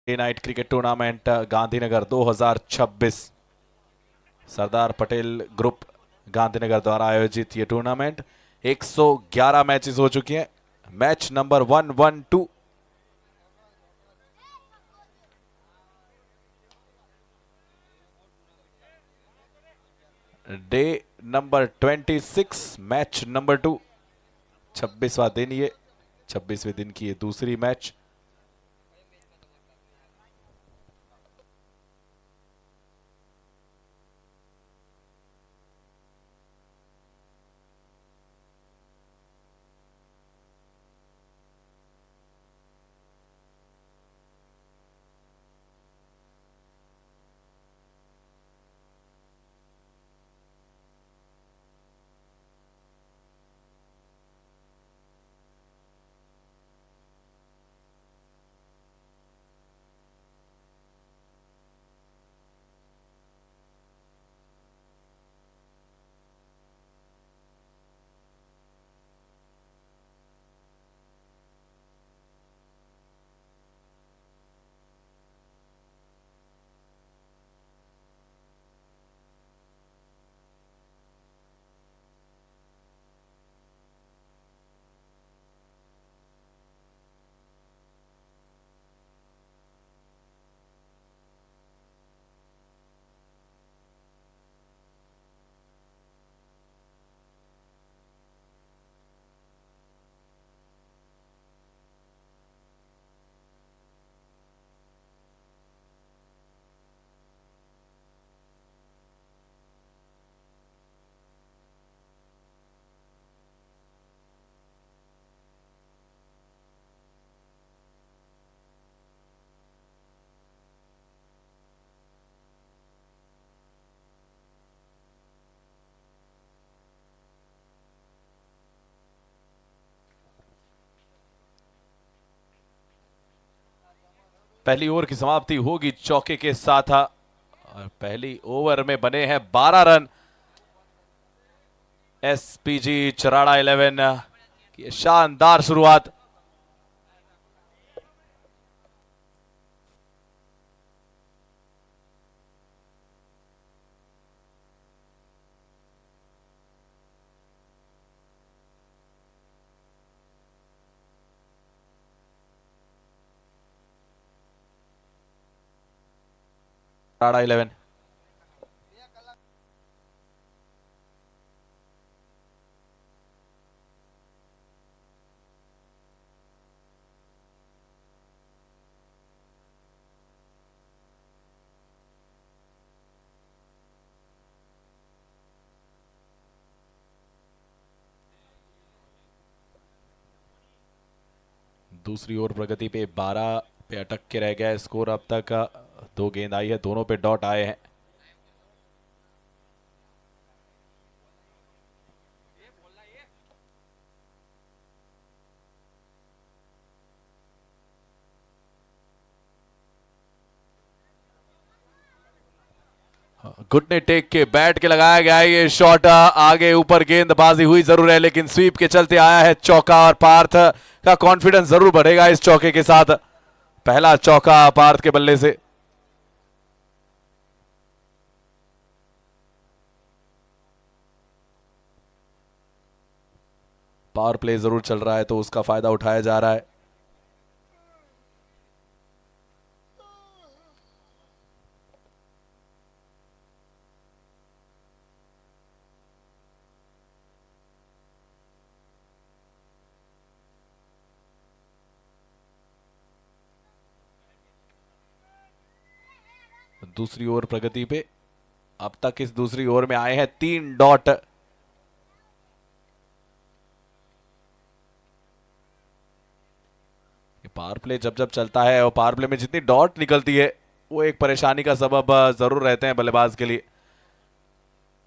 Day night cricket tournament Gandhinagar 2026 Sardar Patel group Gandhinagar द्वारा आयोजित ये टूर्नामेंट 111 मैचेस हो चुकी हैं। Match number 112 day number 26 match number 2 26वां दिन, ये 26वें दिन की ये दूसरी मैच। पहली ओवर की समाप्ति होगी चौके के साथ और पहली ओवर में बने हैं 12 रन। एसपीजी चराड़ा 11 की शानदार शुरुआत। चराड़ा 11 दूसरी ओवर प्रगति पे 12 पे अटक के रह गया स्कोर अब तक। 2 गेंद आई है, दोनों पे डॉट आए हैं। घुटने टेक के बैट के लगाया गया है ये शॉट। आगे ऊपर गेंदबाजी हुई जरूर है, लेकिन स्वीप के चलते आया है चौका और पार्थ का कॉन्फिडेंस जरूर बढ़ेगा इस चौके के साथ। पहला चौका पार्थ के बल्ले से। पावर प्ले जरूर चल रहा है तो उसका फायदा उठाया जा रहा है। दूसरी ओवर प्रगति पे अब तक इस दूसरी ओवर में आए हैं 3 डॉट। पावर प्ले जब जब चलता है और पावर प्ले में जितनी डॉट निकलती है वो एक परेशानी का सबब जरूर रहते हैं बल्लेबाज के लिए,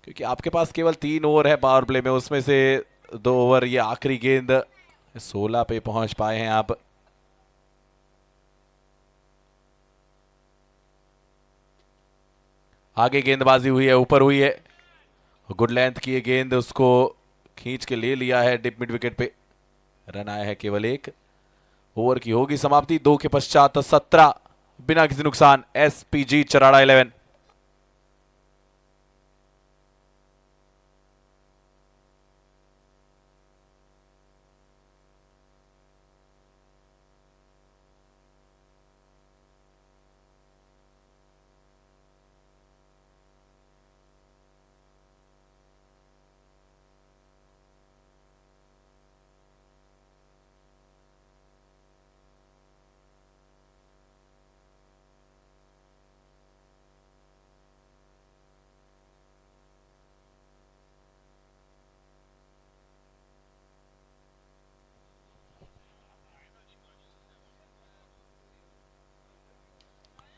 क्योंकि आपके पास केवल 3 ओवर है पावर प्ले में, उसमें से 2 ओवर ये आखिरी गेंद 16 पे पहुंच पाए हैं आप। आगे गेंदबाजी हुई है, ऊपर हुई है, गुड लेंथ की ये गेंद, उसको खींच के ले लिया है डिप मिड विकेट पे। रन आया है केवल 1। ओवर की होगी समाप्ति 2 के पश्चात 17। बिना किसी नुकसान। एसपीजी चराड़ा 11।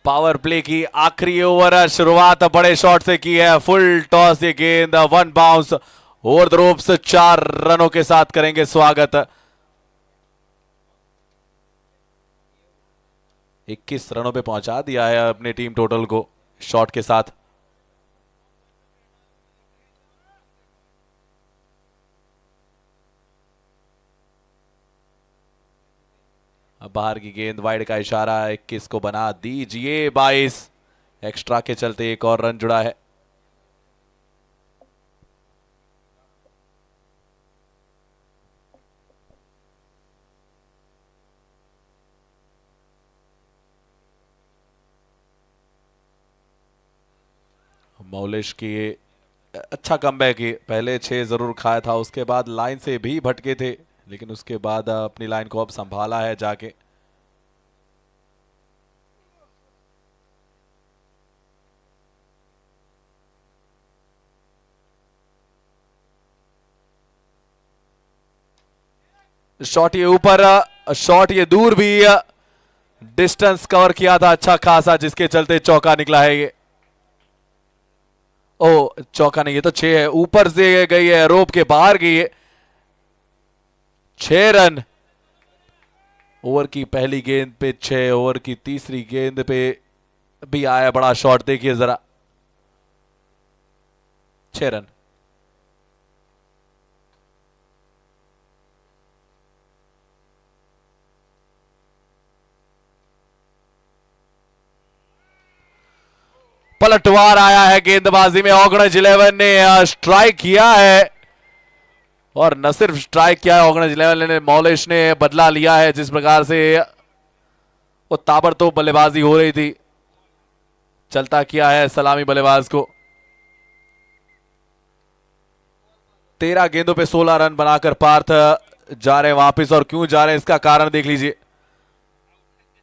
पावर प्ले की आखिरी ओवर, शुरुआत बड़े शॉट से की है। फुल टॉस, ये गेंद one bounce over the ropes, 4 रनों के साथ करेंगे स्वागत। 21 रनों पे पहुंचा दिया है अपनी टीम टोटल को शॉट के साथ। अब बाहर की गेंद, वाइड का इशारा, 21 को बना दीजिए 22। एक्स्ट्रा के चलते एक और रन जुड़ा है। मौलिश की अच्छा कमबैक है। पहले 6 जरूर खाया था, उसके बाद लाइन से भी भटके थे, लेकिन उसके बाद अपनी लाइन को अब संभाला है जाके। शॉट ये ऊपर, शॉट ये दूर भी, डिस्टेंस कवर किया था अच्छा खासा, जिसके चलते चौका निकला है ये। ओ चौका नहीं, ये तो 6 है। ऊपर से गई है, रोप के बाहर गई है। 6 रन। ओवर की पहली गेंद पे 6, ओवर की तीसरी गेंद पे भी आया बड़ा शॉट, देखिए जरा। 6 रन। पलटवार आया है गेंदबाजी में। ऑगणज 11 ने स्ट्राइक किया है, और न सिर्फ स्ट्राइक किया है ऑगणज 11 ने, मौलिश ने बदला लिया है। जिस प्रकार से वो ताबड़तोड़ बल्लेबाजी हो रही थी, चलता किया है सलामी बल्लेबाज को। 13 गेंदों पे 16 रन बनाकर पार्थ जा रहे हैं वापस, और क्यों जा रहे हैं इसका कारण देख लीजिए।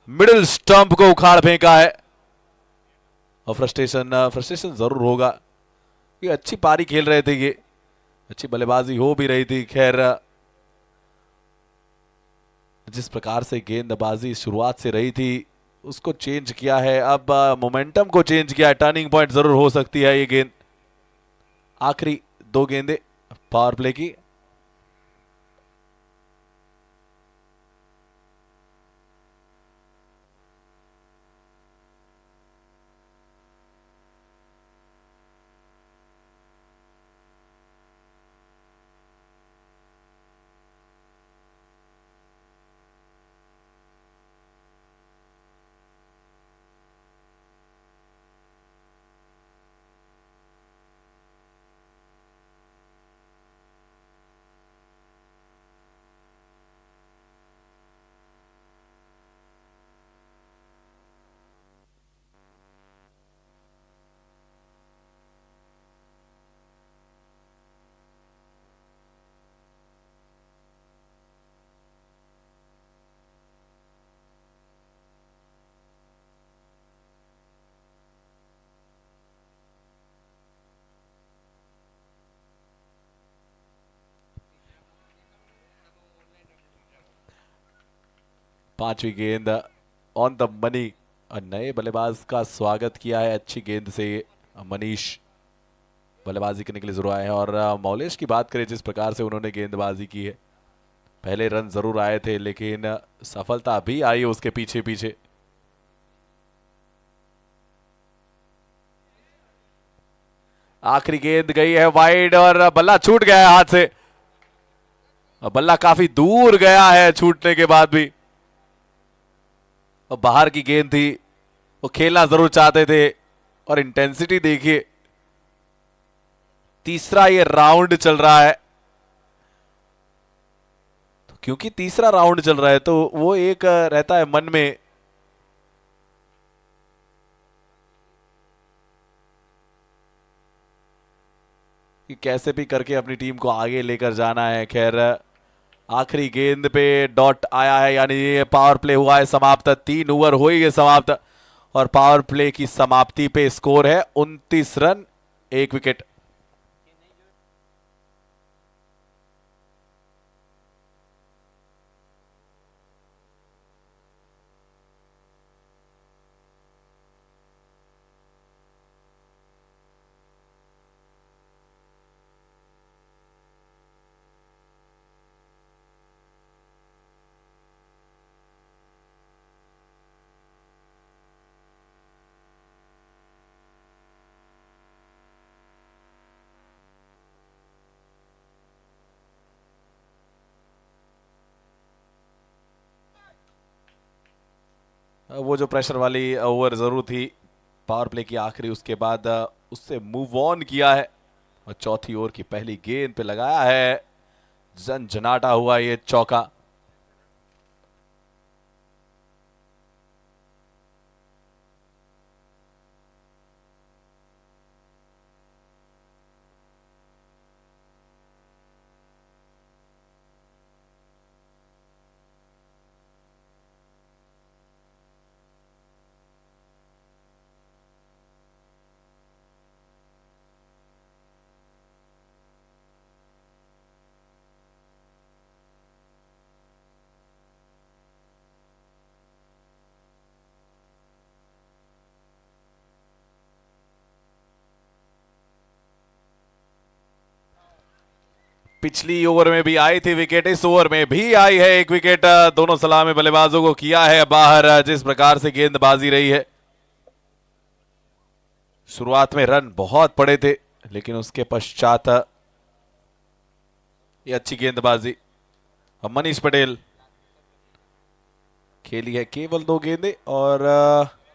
मिडिल स्टंप को उखाड़ फेंका है, और फ्रस्ट्रेशन जरूर होगा। ये अच्छी पारी खेल रहे थे, ये अच्छी बल्लेबाजी हो भी रही थी। खैर, जिस प्रकार से गेंदबाजी शुरुआत से रही थी उसको चेंज किया है, अब मोमेंटम को चेंज किया है। टर्निंग पॉइंट जरूर हो सकती है ये गेंद। आखिरी 2 गेंदें पावर प्ले की। पांचवी गेंद ऑन द मनी, और नए बल्लेबाज का स्वागत किया है अच्छी गेंद से मनीष। बल्लेबाजी करने के लिए जरूर आए हैं। और मौलिश की बात करें, जिस प्रकार से उन्होंने गेंदबाजी की है, पहले रन जरूर आए थे, लेकिन सफलता भी आई उसके पीछे पीछे। आखिरी गेंद गई है वाइड, और बल्ला छूट गया है हाथ से। बल्ला काफी दूर गया है छूटने के बाद भी, और बाहर की गेंद थी, वो खेलना जरूर चाहते थे और इंटेंसिटी देखिए। तीसरा ये राउंड चल रहा है, तो क्योंकि तीसरा राउंड चल रहा है तो वो एक रहता है मन में कि कैसे भी करके अपनी टीम को आगे लेकर जाना है। खैर आखिरी गेंद पे डॉट आया है, यानी ये पावर प्ले हुआ है समाप्त। 3 ओवर हो ही गए समाप्त और पावर प्ले की समाप्ति पे स्कोर है 29 रन 1 विकेट। वो जो प्रेशर वाली ओवर जरूर थी पावर प्ले की आखिरी, उसके बाद उससे मूव ऑन किया है और चौथी ओवर की पहली गेंद पे लगाया है झनझनाटा हुआ ये चौका। पिछली ओवर में भी आई थी विकेट, इस ओवर में भी आई है एक विकेट। दोनों सलामी बल्लेबाजों को किया है बाहर। जिस प्रकार से गेंदबाजी रही है, शुरुआत में रन बहुत पड़े थे लेकिन उसके पश्चात ये अच्छी गेंदबाजी। अब मनीष पटेल खेली है केवल 2 गेंदें और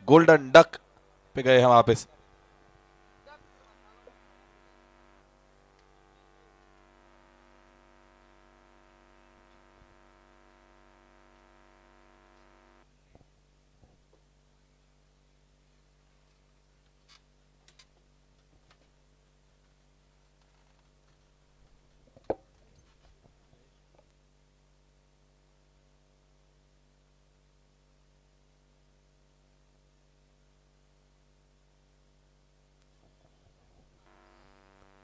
गोल्डन डक पे गए हम वापस।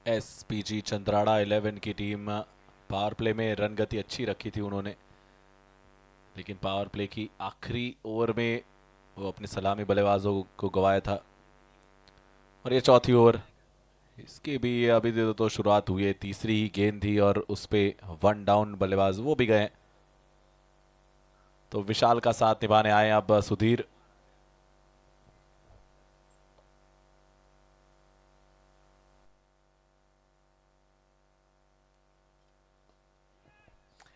एसपीजी चंद्राड़ा 11 की टीम पावर प्ले में रन गति अच्छी रखी थी उन्होंने, लेकिन पावर प्ले की आखिरी ओवर में वो अपने सलामी बल्लेबाजों को गवाया था। और ये चौथी ओवर, इसकी भी अभी तो शुरुआत हुई है, तीसरी ही गेंद थी और उस पे 1 डाउन बल्लेबाज वो भी गए। तो विशाल का साथ निभाने आए अब सुधीर।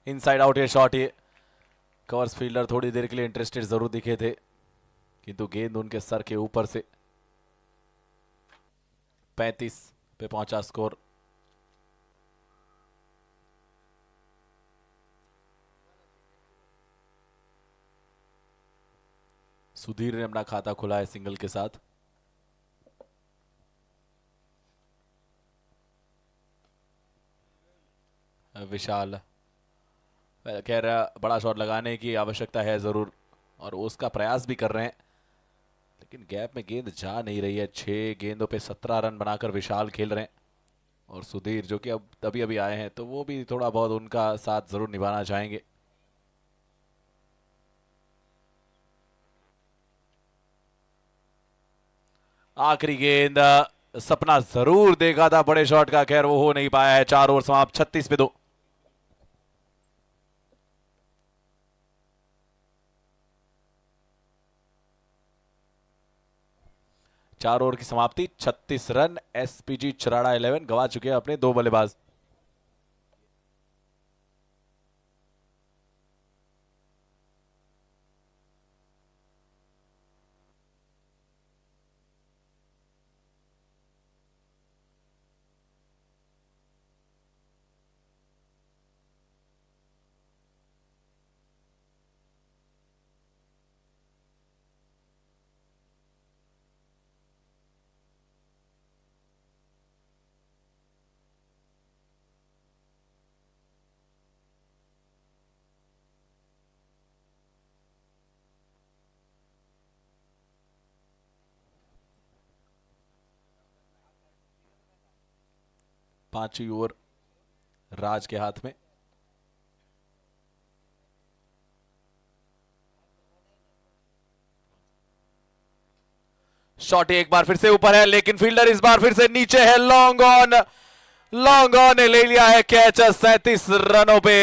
इनसाइड आउट ये शॉट, ये कवर्स फील्डर थोड़ी देर के लिए इंटरेस्टेड जरूर दिखे थे किंतु गेंद उनके सर के ऊपर से 35 पे पहुंचा स्कोर। सुधीर ने अपना खाता खुला है सिंगल के साथ। विशाल कह रहा बड़ा शॉट लगाने की आवश्यकता है जरूर और उसका प्रयास भी कर रहे हैं, लेकिन गैप में गेंद जा नहीं रही है। 6 गेंदों पे 17 रन बनाकर विशाल खेल रहे हैं और सुधीर जो कि अब अभी अभी आए हैं तो वो भी थोड़ा बहुत उनका साथ जरूर निभाना चाहेंगे। आखिरी गेंद, सपना जरूर देखा था बड़े शॉट का, खैर वो हो नहीं पाया है। 4 ओवर समाप्त 36 पे 2। 4 ओवर की समाप्ति 36 रन। एसपीजी चराड़ा 11 गवा चुके हैं अपने 2 बल्लेबाज। पांचवी ओवर राज के हाथ में। शॉट एक बार फिर से ऊपर है, लेकिन फील्डर इस बार फिर से नीचे है। लॉन्ग ऑन, लॉन्ग ऑन ने ले लिया है कैच। 37 रनों पे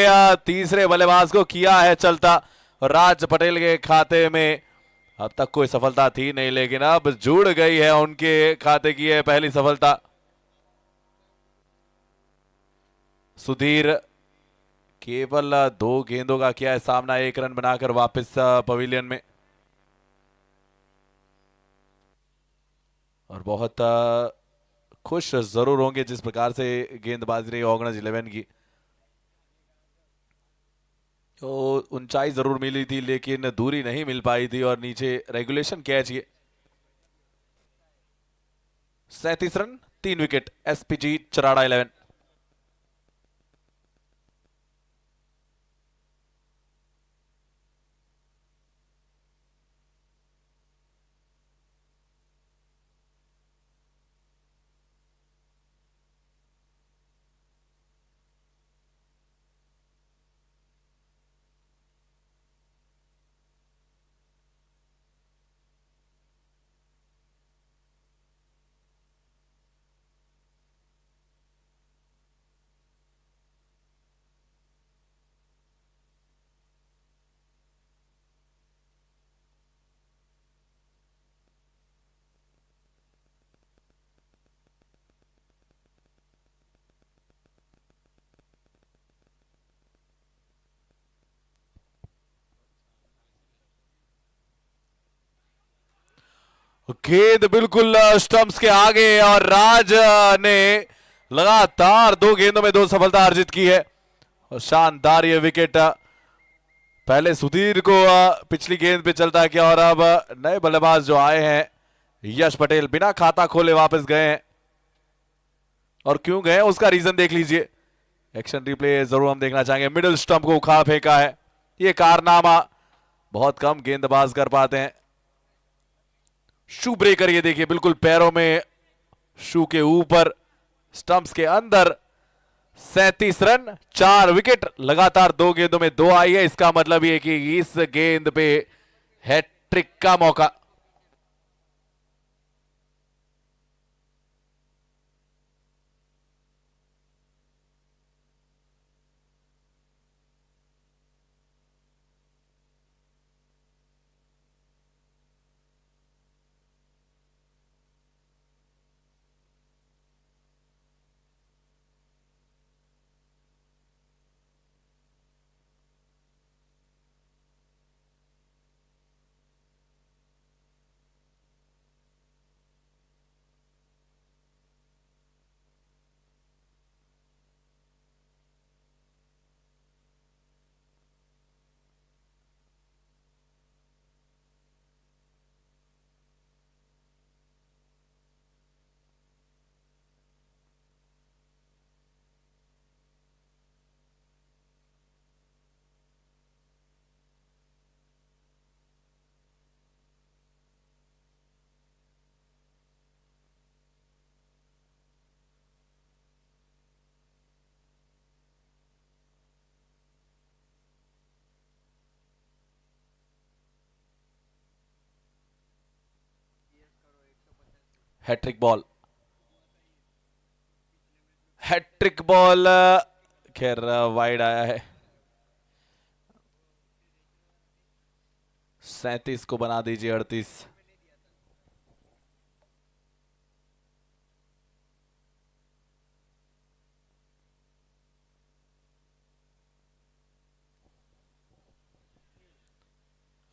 तीसरे बल्लेबाज को किया है चलता। राज पटेल के खाते में अब तक कोई सफलता थी नहीं, लेकिन अब जुड़ गई है उनके खाते की है पहली सफलता। सुधीर केवल 2 गेंदों का किया है सामना, 1 रन बनाकर वापस पवेलियन में। और बहुत खुश जरूर होंगे जिस प्रकार से गेंदबाजी रही ऑगणज 11 की। तो ऊंचाई जरूर मिली थी लेकिन दूरी नहीं मिल पाई थी, और नीचे रेगुलेशन कैच ये। 37 रन 3 विकेट, एसपीजी चराड़ा 11। गेंद बिल्कुल स्टंप्स के आगे, और राज ने लगातार 2 गेंदों में 2 सफलता अर्जित की है। और शानदार ये विकेट। पहले सुधीर को पिछली गेंद पे चलता किया, और अब नए बल्लेबाज जो आए हैं यश पटेल बिना खाता खोले वापस गए हैं। और क्यों गए उसका रीजन देख लीजिए, एक्शन रिप्ले जरूर हम देखना चाहेंगे। मिडिल स्टंप को उखाड़ फेंका है, ये कारनामा बहुत कम गेंदबाज कर पाते हैं। शू ब्रेकर ये देखिए, बिल्कुल पैरों में शू के ऊपर, स्टंप्स के अंदर। 37 रन 4 विकेट, लगातार 2 गेंदों में 2 आई है। इसका मतलब ये कि इस गेंद पे हैट्रिक का मौका। हैट्रिक बॉल, हैट्रिक बॉल, खैर वाइड आया है। 37 को बना दीजिए 38।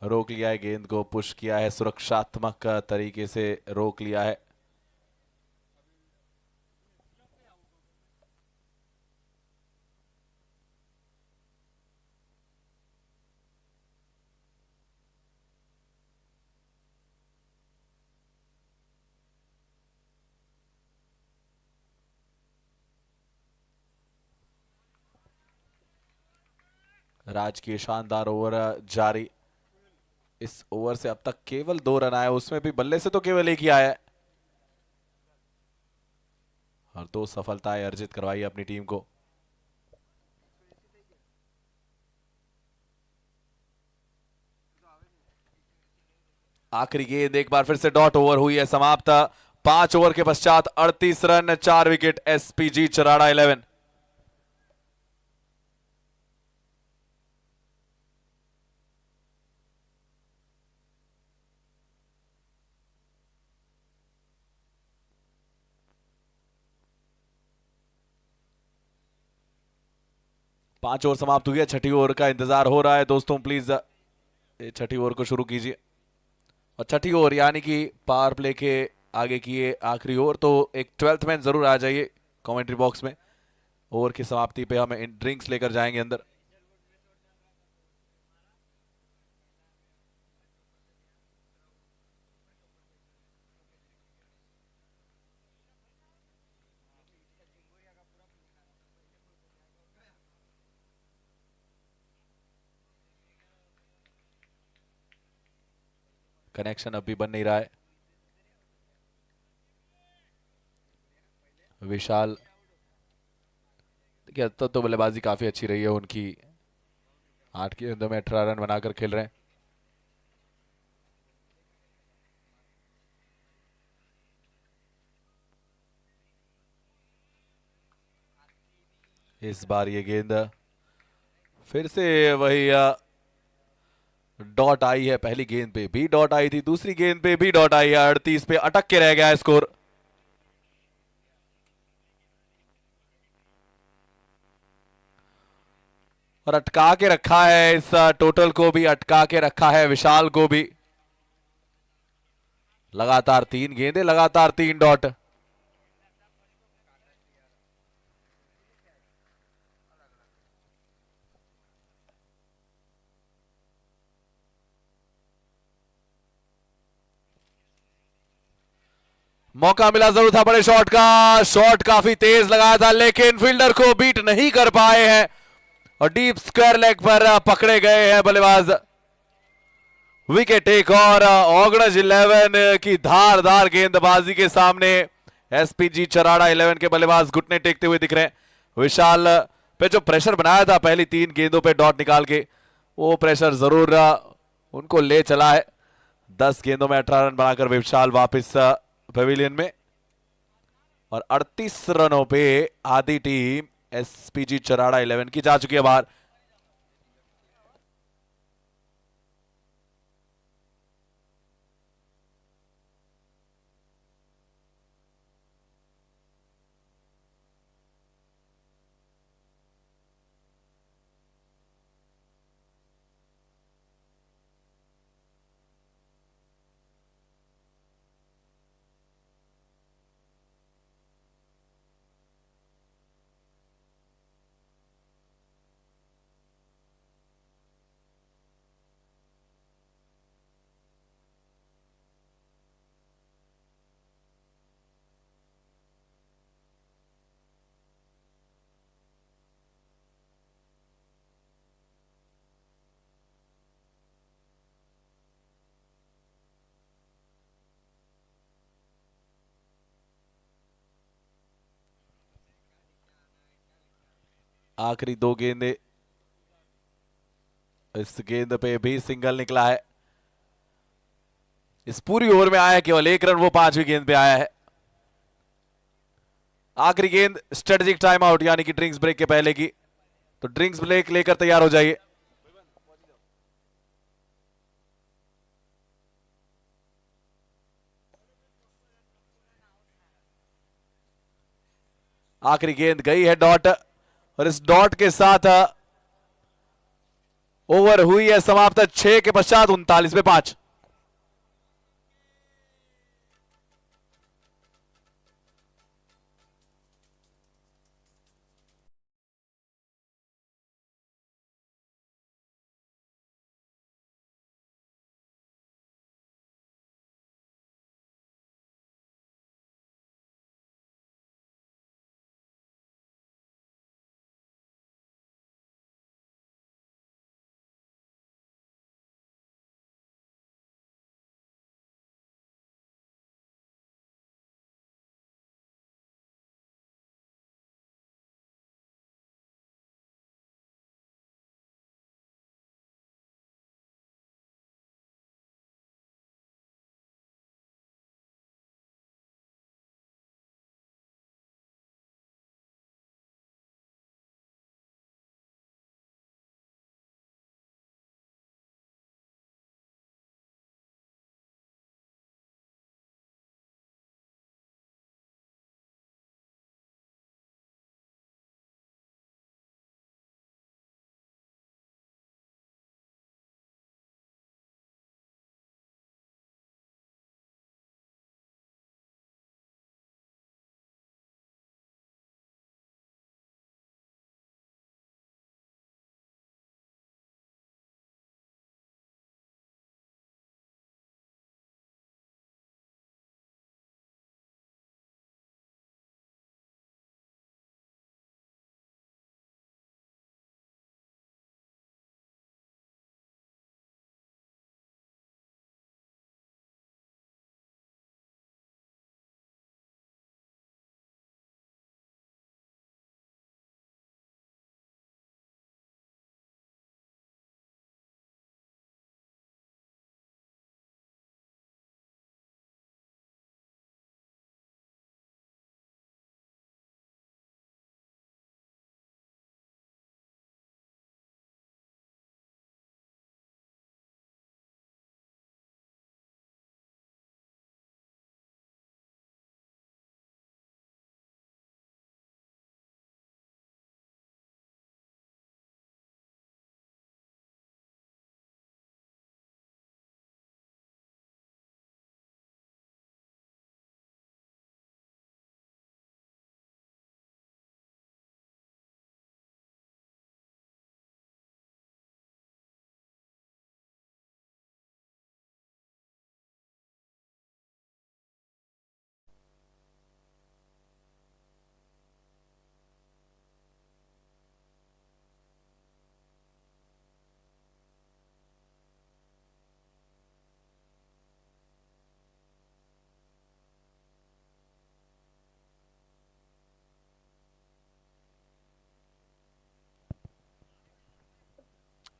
रोक लिया है गेंद को, पुश किया है, सुरक्षात्मक तरीके से रोक लिया है। राज की शानदार ओवर जारी। इस ओवर से अब तक केवल 2 रन आए, उसमें भी बल्ले से तो केवल 1 ही आया है। और 2 सफलताएं अर्जित करवाई अपनी टीम को। आखिरी गेंद एक बार फिर से डॉट ओवर हुई है समाप्त। 5 ओवर के पश्चात 38 रन 4 विकेट एसपीजी चराड़ा 11। पांच ओवर समाप्त हुई है, छठी ओवर का इंतजार हो रहा है दोस्तों। प्लीज छठी ओवर को शुरू कीजिए। और छठी ओवर यानी कि पावर प्ले के आगे की ये आखिरी ओवर, तो एक 12th मैन जरूर आ जाइए कमेंट्री बॉक्स में। ओवर की समाप्ति पे हम ड्रिंक्स लेकर जाएंगे अंदर। कनेक्शन अभी बन नहीं रहा है। विशाल, देखिए तो बल्लेबाजी काफी अच्छी रही है उनकी। 8 गेंदों में 18 रन बनाकर खेल रहे हैं। इस बार ये गेंद फिर से वही डॉट आई है। पहली गेंद पे भी डॉट आई थी, दूसरी गेंद पे भी डॉट आई है। 38 पे अटक के रह गया है स्कोर। और अटका के रखा है, इस टोटल को भी अटका के रखा है विशाल को भी। लगातार 3 गेंदें, लगातार 3 डॉट। मौका मिला जरूर था बड़े शॉट का। शॉट काफी तेज लगाया था लेकिन फील्डर को बीट नहीं कर पाए हैं और डीप स्क्वायर लेग पर पकड़े गए हैं बल्लेबाज। विकेट एक और ऑगणज 11 की धारदार गेंदबाजी के सामने एसपीजी चराड़ा 11 के बल्लेबाज घुटने टेकते हुए दिख रहे हैं। विशाल पे जो प्रेशर बनाया था पहली 3 गेंदों पे डॉट निकाल के, वो प्रेशर जरूर उनको ले चला है। 10 गेंदों में 18 रन बनाकर विशाल वापस पवेलियन में। और 38 रनों पे आधी टीम एसपीजी चराड़ा 11 की जा चुकी है बाहर। आखिरी 2 गेंदें, इस गेंद पे भी सिंगल निकला है। इस पूरी ओवर में आया केवल 1 रन, वो 5वीं गेंद पे आया है। आखिरी गेंद स्ट्रेटेजिक टाइम आउट यानी कि ड्रिंक्स ब्रेक के पहले की, तो ड्रिंक्स ब्रेक लेकर तैयार हो जाइए। आखिरी गेंद गई है डॉट और इस डॉट के साथ ओवर हुई है समाप्त 6 के पश्चात 39 पे 5।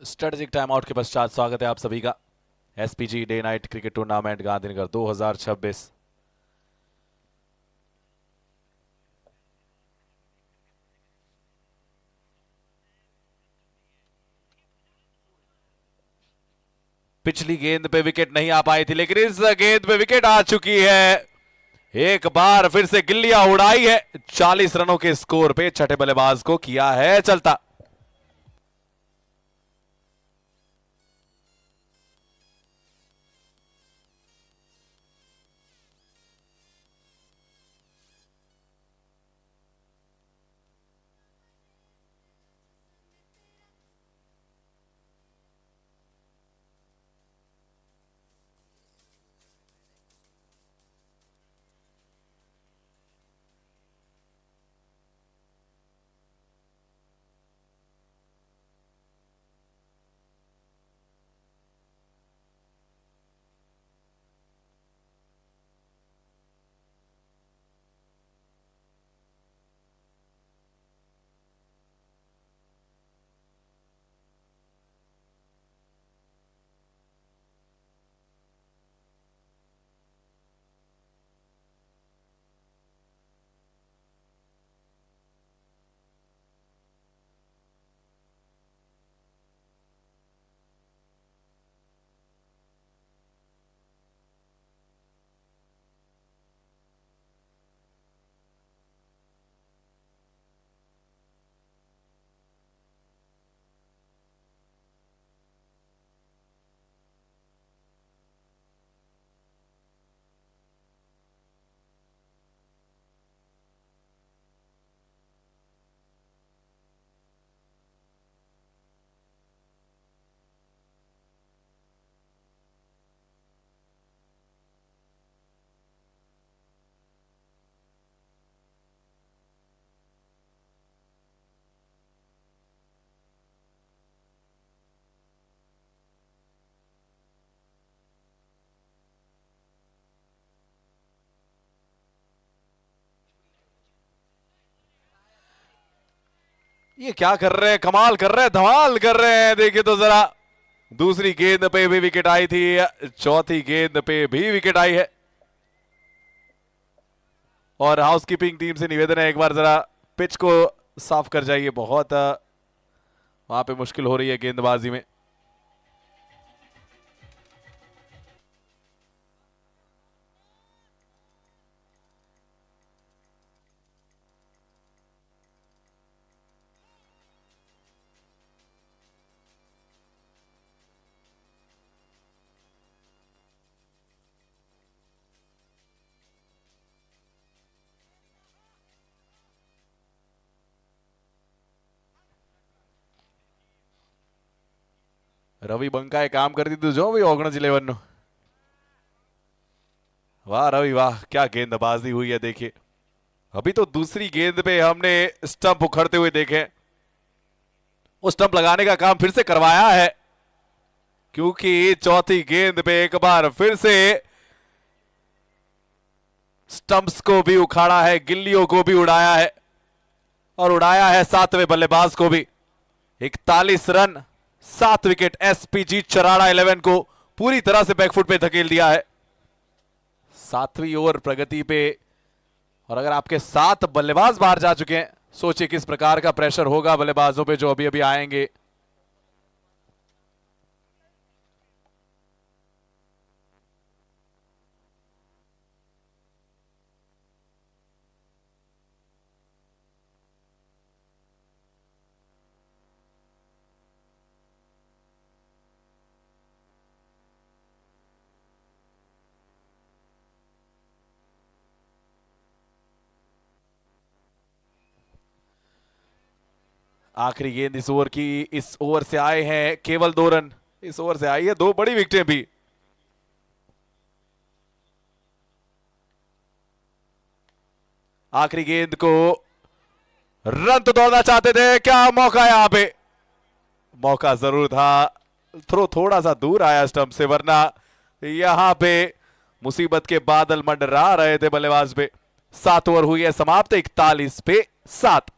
स्ट्रेटेजिक टाइम आउट के पश्चात स्वागत है आप सभी का SPG day night cricket tournament Gandhinagar 2026। पिछली गेंद पे विकेट नहीं आ पाई थी, लेकिन इस गेंद पे विकेट आ चुकी है। एक बार फिर से गिल्लियां उड़ाई है। 40 रनों के स्कोर पे छठे बल्लेबाज को किया है चलता। ये क्या कर रहे हैं, कमाल कर रहे हैं, धमाल कर रहे हैं। देखिए तो जरा, दूसरी गेंद पे भी विकेट आई थी, चौथी गेंद पे भी विकेट आई है। और हाउसकीपिंग टीम से निवेदन है, एक बार जरा पिच को साफ कर जाइए। बहुत वहां पे मुश्किल हो रही है गेंदबाजी में। रवि बंकाए काम कर दी जो भी ओगणज 11 नो। वाह रवि वाह, क्या गेंदबाजी हुई है। देखिए अभी तो दूसरी गेंद पे हमने स्टंप उखड़ते हुए देखे। वो स्टंप लगाने का काम फिर से करवाया है, क्योंकि चौथी गेंद पे एक बार फिर से स्टंप्स को भी उखाड़ा है, गिल्लियों को भी उड़ाया है, और उड़ाया है सातवें बल्लेबाज को भी। 41 रन 7 विकेट, एसपीजी चराड़ा 11 को पूरी तरह से बैकफुट पे धकेल दिया है। 7वीं ओवर प्रगति पे, और अगर आपके 7 बल्लेबाज बाहर जा चुके हैं, सोचिए किस प्रकार का प्रेशर होगा बल्लेबाजों पे जो अभी अभी आएंगे। आखिरी गेंद इस ओवर की, इस ओवर से आए हैं केवल 2 रन। इस ओवर से आई है 2 बड़ी विकेटें भी। आखिरी गेंद को रन तो दौड़ना चाहते थे, क्या मौका यहां पे? मौका जरूर था, थ्रो थोड़ा सा दूर आया स्टंप से, वरना यहां पे मुसीबत के बादल मंडरा रहे थे बल्लेबाज पे। 7 ओवर हुई है समाप्त, 41 पे 7।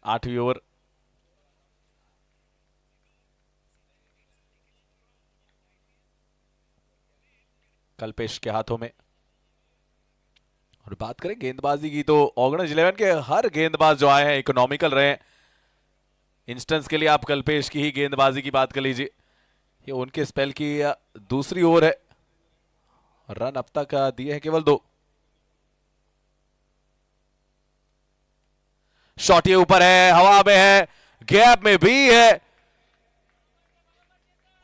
8वीं ओवर। कल्पेश के हाथों में। और बात करें गेंदबाजी की तो ऑर्गेनाइज 11 के हर गेंदबाज जो आए हैं इकोनॉमिकल रहे हैं। इंस्टेंस के लिए आप कल्पेश की ही गेंदबाजी की बात कर लीजिए, ये उनके स्पेल की दूसरी ओवर है। रन अब तक दिए हैं केवल 2। शॉट ये ऊपर है, हवा में है, गैप में भी है,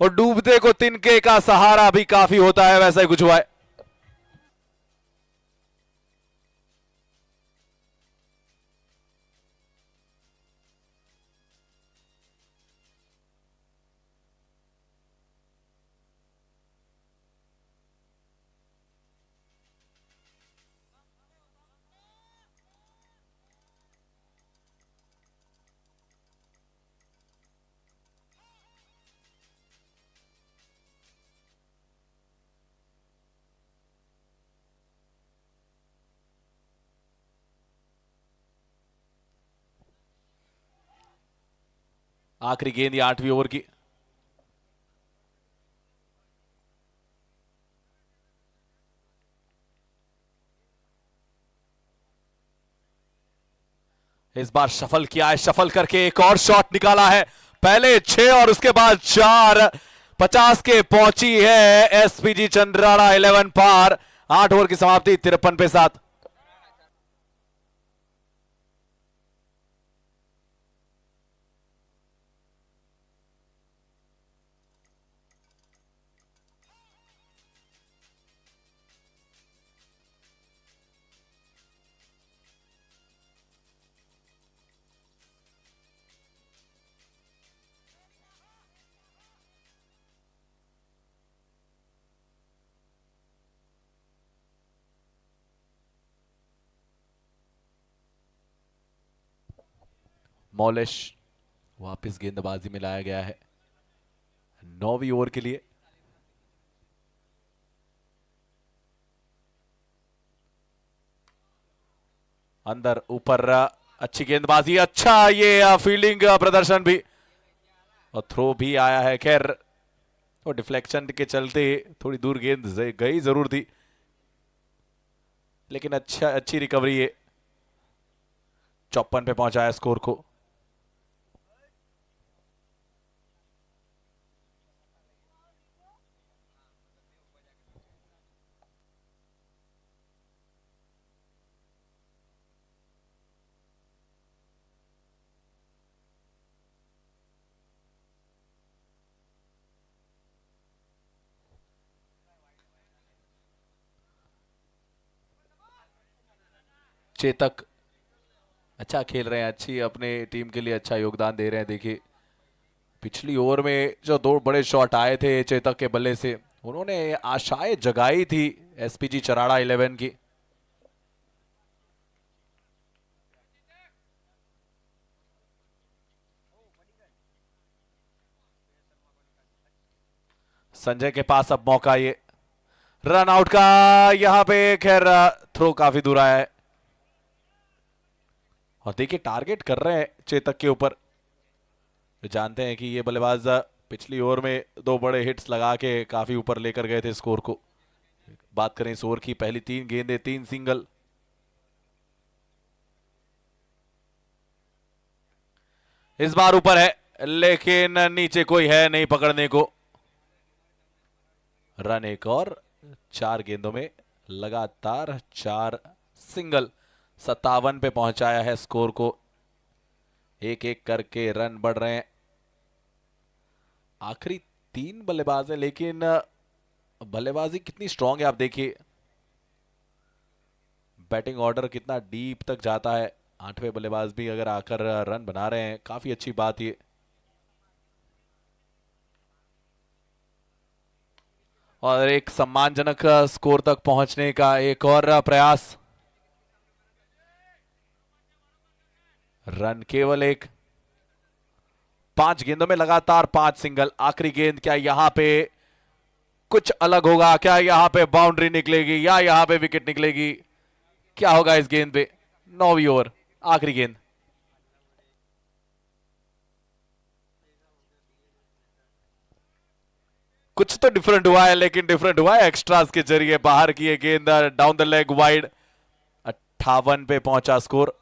और डूबते को तिनके का सहारा भी काफी होता है, वैसा ही कुछ हुआ है। आखिरी गेंद 8वीं ओवर की। इस बार शफल किया है, शफल करके एक और शॉट निकाला है। पहले 6 और उसके बाद 4, 50 के पहुंची है एसपीजी चंद्राड़ा 11 पार। 8 ओवर की समाप्ति 53 पे 7। मौलिश वापस गेंदबाजी में लाया गया है 9वीं ओवर के लिए। अंदर ऊपर अच्छी गेंदबाजी, अच्छा ये फील्डिंग प्रदर्शन भी, और थ्रो भी आया है। खैर और डिफ्लेक्शन के चलते थोड़ी दूर गेंद गई जरूर थी, लेकिन अच्छी रिकवरी है। 54 पे पहुंचाया स्कोर को। चेतक अच्छा खेल रहे हैं, अच्छी अपने टीम के लिए अच्छा योगदान दे रहे हैं। देखिए पिछली ओवर में जो 2 बड़े शॉट आए थे चेतक के बल्ले से, उन्होंने आशाएं जगाई थी एसपीजी चराड़ा 11 की। संजय के पास अब मौका, ये रन आउट का यहां पे। खैर थ्रो काफी दूर आया है, और देखिए टारगेट कर रहे हैं चेतक के ऊपर। जानते हैं कि ये बल्लेबाज पिछली ओवर में 2 बड़े हिट्स लगा के काफी ऊपर लेकर गए थे स्कोर को। बात करें इस ओवर की, पहली 3 गेंदें 3 सिंगल। इस बार ऊपर है, लेकिन नीचे कोई है नहीं पकड़ने को। रन एक और, 4 गेंदों में लगातार 4 सिंगल। 57 पे पहुंचाया है स्कोर को। 1-1 करके रन बढ़ रहे हैं। आखिरी 3 बल्लेबाज है, लेकिन बल्लेबाजी कितनी स्ट्रांग है आप देखिए। बैटिंग ऑर्डर कितना डीप तक जाता है। 8वें बल्लेबाज भी अगर आकर रन बना रहे हैं, काफी अच्छी बात ये। और एक सम्मानजनक स्कोर तक पहुंचने का एक और प्रयास। रन केवल 1। 5 गेंदों में लगातार 5 सिंगल। आखिरी गेंद, क्या यहां पे कुछ अलग होगा? क्या यहां पे बाउंड्री निकलेगी या यहां पे विकेट निकलेगी? क्या होगा इस गेंद पे? 9वीं ओवर, आखिरी गेंद। कुछ तो डिफरेंट हुआ है, लेकिन डिफरेंट हुआ है एक्स्ट्रास के जरिए। बाहर की गेंद डाउन द लेग वाइड। 58 पे पहुंचा स्कोर।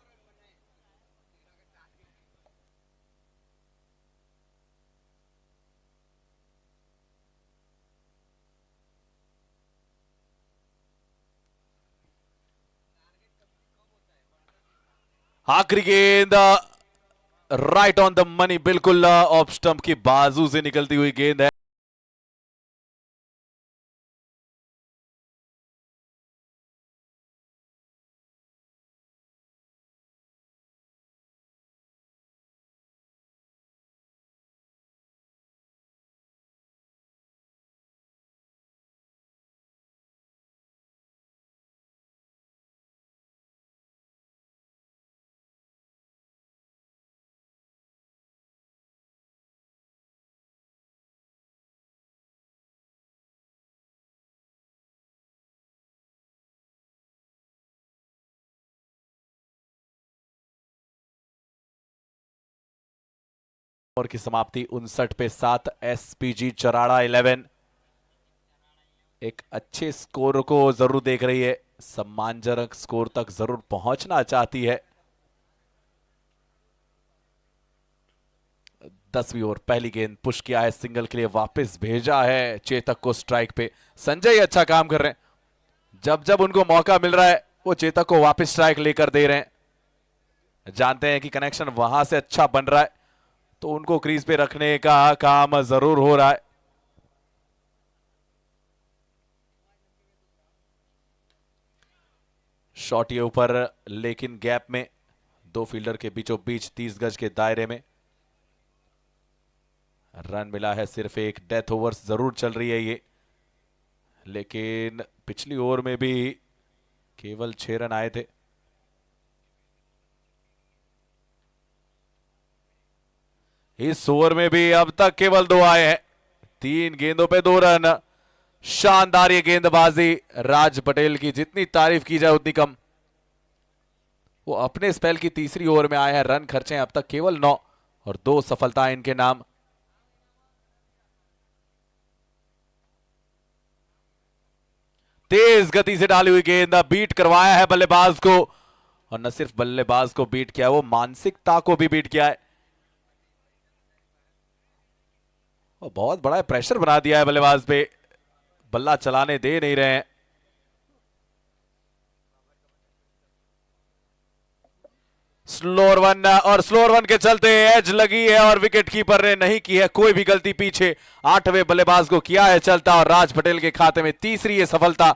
आखिरी गेंद राइट ऑन द मनी, बिल्कुल ऑफ स्टंप की बाजू से निकलती हुई गेंद है। और की समाप्ति 59 पे 7। एसपीजी चराड़ा 11 एक अच्छे स्कोर को जरूर देख रही है, सम्मानजनक स्कोर तक जरूर पहुंचना चाहती है। 10वीं ओवर पहली गेंद पुश किया है, सिंगल के लिए वापस भेजा है चेतक को स्ट्राइक पे। संजय अच्छा काम कर रहे हैं, जब जब उनको मौका मिल रहा है वो चेतक को वापस स्ट्राइक लेकर दे रहे हैं। जानते हैं कि कनेक्शन वहां से अच्छा बन रहा है, तो उनको क्रीज पे रखने का काम जरूर हो रहा है। शॉट ये ऊपर, लेकिन गैप में दो फील्डर के बीचों बीच 30 गज के दायरे में रन मिला है सिर्फ एक। डेथ ओवर्स जरूर चल रही है ये, लेकिन पिछली ओवर में भी केवल 6 रन आए थे। इस ओवर में भी अब तक केवल 2 आए हैं, 3 गेंदों पे 2 रन। शानदार ये गेंदबाजी राज पटेल की, जितनी तारीफ की जाए उतनी कम। वो अपने स्पेल की तीसरी ओवर में आए हैं, रन खर्चे हैं अब तक केवल 9 और 2 सफलताएं इनके नाम। तेज गति से डाली हुई गेंद, बीट करवाया है बल्लेबाज को, और न सिर्फ बल्लेबाज को बीट किया, वो मानसिकता को भी बीट किया है। वो बहुत बड़ा प्रेशर बना दिया है बल्लेबाज पे, बल्ला चलाने दे नहीं रहे हैं। स्लोअर वन, और स्लोअर वन के चलते एज लगी है और विकेट कीपर ने नहीं की है कोई भी गलती पीछे। 8वें बल्लेबाज को किया है चलता, और राज पटेल के खाते में तीसरी ये सफलता।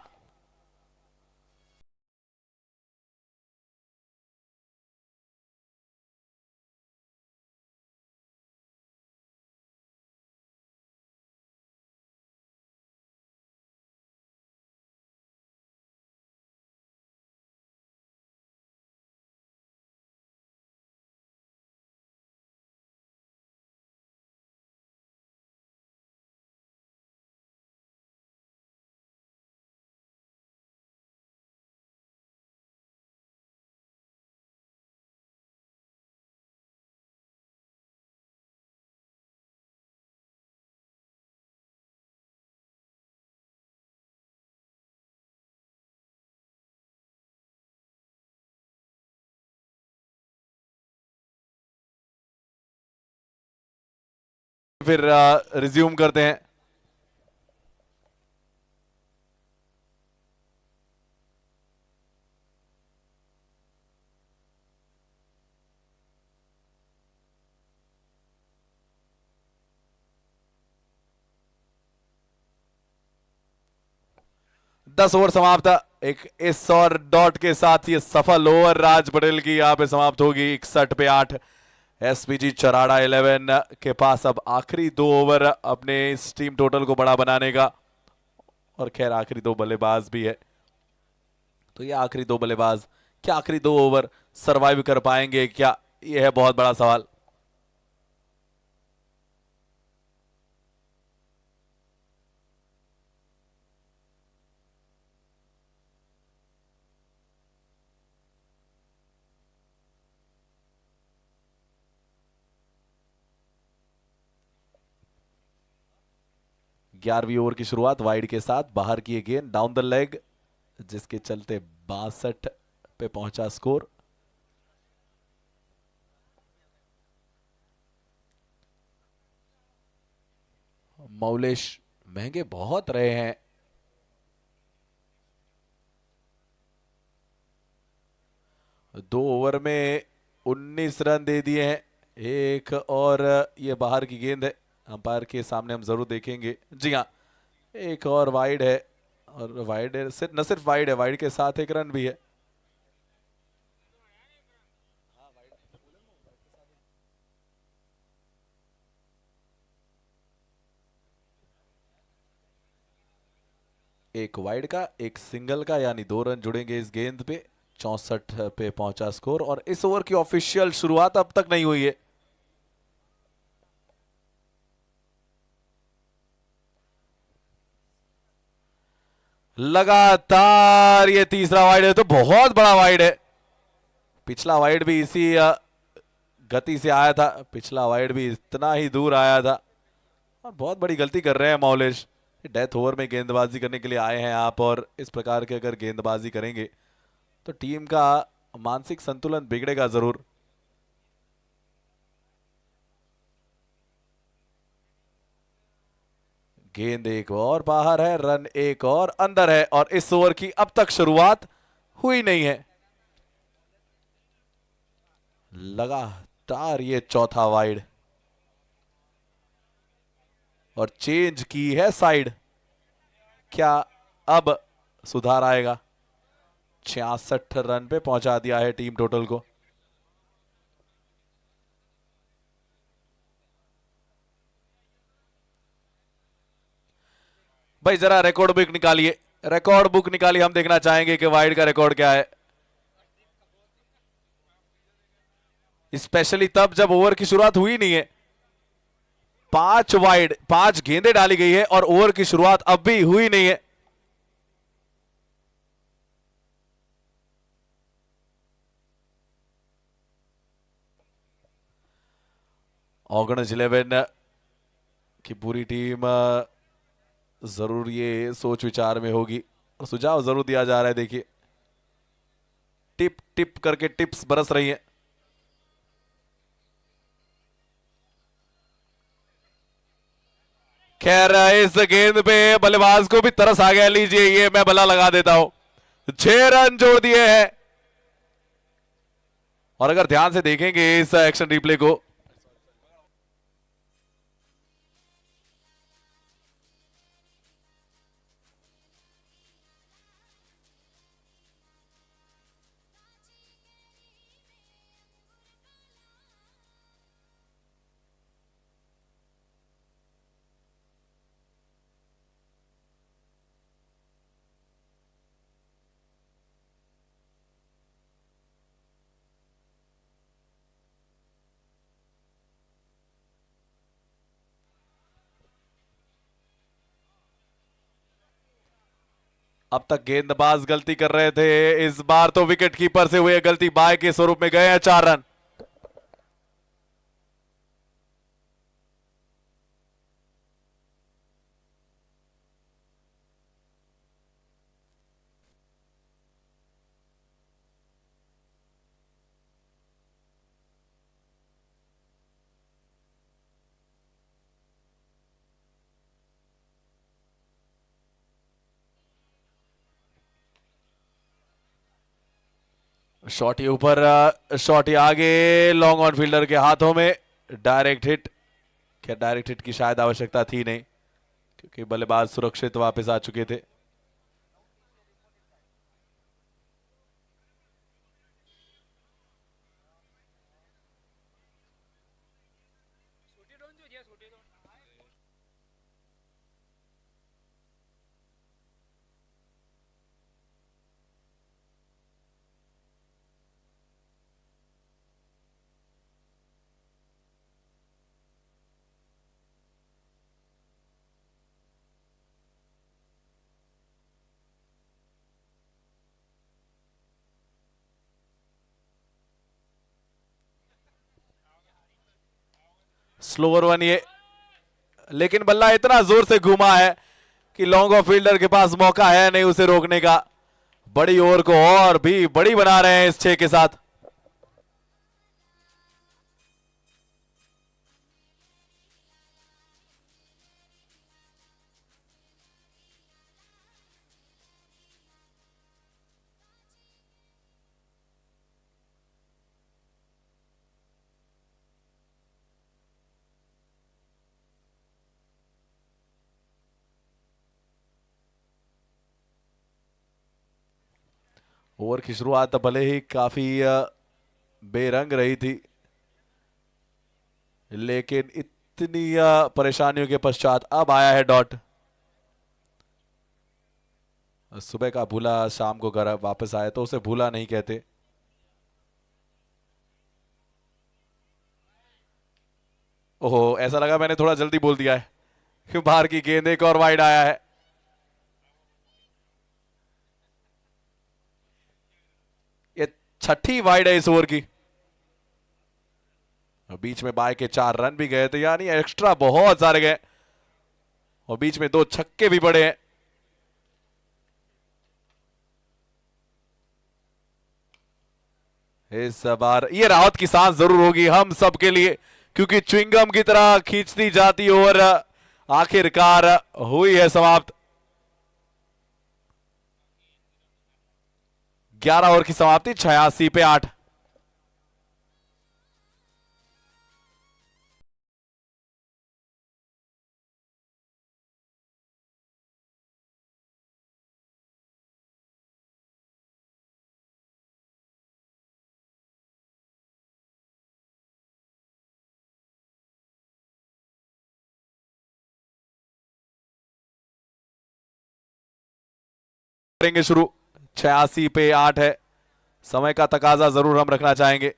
फिर रिज्यूम करते हैं। दस ओवर समाप्त, एक इस और डॉट के साथ ये सफल ओवर राज पटेल की यहां पे समाप्त होगी 61 पे 8। एसपीजी चराड़ा 11 के पास अब आखिरी 2 ओवर अपने इस टीम टोटल को बड़ा बनाने का, और खैर आखिरी 2 बल्लेबाज भी है, तो ये आखिरी 2 बल्लेबाज क्या आखिरी 2 ओवर सरवाइव कर पाएंगे क्या, ये है बहुत बड़ा सवाल। 11वीं ओवर की शुरुआत वाइड के साथ, बाहर की गेंद डाउन द लेग, जिसके चलते 62 पे पहुंचा स्कोर। मौलेश महंगे बहुत रहे हैं। दो ओवर में 19 रन दे दिए हैं। एक और ये बाहर की गेंद है, अंपायर के सामने हम जरूर देखेंगे। जी हाँ, एक और वाइड है, और वाइड है, सिर्फ न सिर्फ वाइड है, वाइड के साथ एक रन भी है। एक वाइड का, एक सिंगल का, यानी 2 रन जुड़ेंगे इस गेंद पे। 64 पे पहुंचा स्कोर, और इस ओवर की ऑफिशियल शुरुआत अब तक नहीं हुई है। लगातार ये तीसरा वाइड है, तो बहुत बड़ा वाइड है। पिछला वाइड भी इसी गति से आया था, पिछला वाइड भी इतना ही दूर आया था। और बहुत बड़ी गलती कर रहे हैं मौलेश। डेथ ओवर में गेंदबाजी करने के लिए आए हैं आप, और इस प्रकार के अगर गेंदबाजी करेंगे तो टीम का मानसिक संतुलन बिगड़ेगा जरूर। गेंद एक और बाहर है, रन एक और अंदर है, और इस ओवर की अब तक शुरुआत हुई नहीं है। लगातार ये चौथा वाइड, और चेंज की है साइड। क्या अब सुधार आएगा? 66 रन पे पहुंचा दिया है टीम टोटल को। भाई जरा रिकॉर्ड बुक निकालिए, रिकॉर्ड बुक निकालिए, हम देखना चाहेंगे कि वाइड का रिकॉर्ड क्या है। स्पेशली तब जब ओवर की शुरुआत हुई नहीं है। 5 वाइड, 5 गेंदें डाली गई है, और ओवर की शुरुआत अब भी हुई नहीं है। ऑगणज 11 की पूरी टीम जरूर ये सोच विचार में होगी, और सुझाव जरूर दिया जा रहा है। देखिए, टिप टिप करके टिप्स बरस रही हैं। खैर, इस गेंद पे बल्लेबाज को भी तरस आ गया, लीजिए ये मैं बल्ला लगा देता हूं। 6 रन जोड़ दिए हैं। और अगर ध्यान से देखेंगे इस एक्शन रिप्ले को, अब तक गेंदबाज गलती कर रहे थे, इस बार तो विकेट कीपर से हुई गलती बाय के स्वरूप में गए हैं 4 रन। शॉट ही ऊपर, शॉट ही आगे, लॉन्ग ऑन फील्डर के हाथों में, डायरेक्ट हिट। क्या डायरेक्ट हिट की शायद आवश्यकता थी नहीं, क्योंकि बल्लेबाज सुरक्षित वापस आ चुके थे। स्लोअर वन ये, लेकिन बल्ला इतना जोर से घूमा है कि लॉन्ग ऑफ फील्डर के पास मौका है नहीं उसे रोकने का। बड़ी ओवर को और भी बड़ी बना रहे हैं इस 6 के साथ। ओवर की शुरुआत भले ही काफी बेरंग रही थी, लेकिन इतनी परेशानियों के पश्चात अब आया है डॉट। सुबह का भूला शाम को घर वापस आए तो उसे भूला नहीं कहते। ओहो, ऐसा लगा मैंने थोड़ा जल्दी बोल दिया है कि बाहर की गेंद एक और वाइड आया है। ये छठी वाइड है इस ओवर की। बीच में बाय के 4 रन भी गए थे, यानी एक्स्ट्रा बहुत सारे गए और बीच में 2 छक्के भी पड़े हैं। इस बार ये राहत की सांस जरूर होगी हम सब के लिए, क्योंकि च्युइंगम की तरह खींचती जाती ओवर आखिरकार हुई है समाप्त। 11 ओवर की समाप्ति 86 पे 8। करेंगे शुरू। 86 पे 8 है। समय का तकाजा जरूर हम रखना चाहेंगे।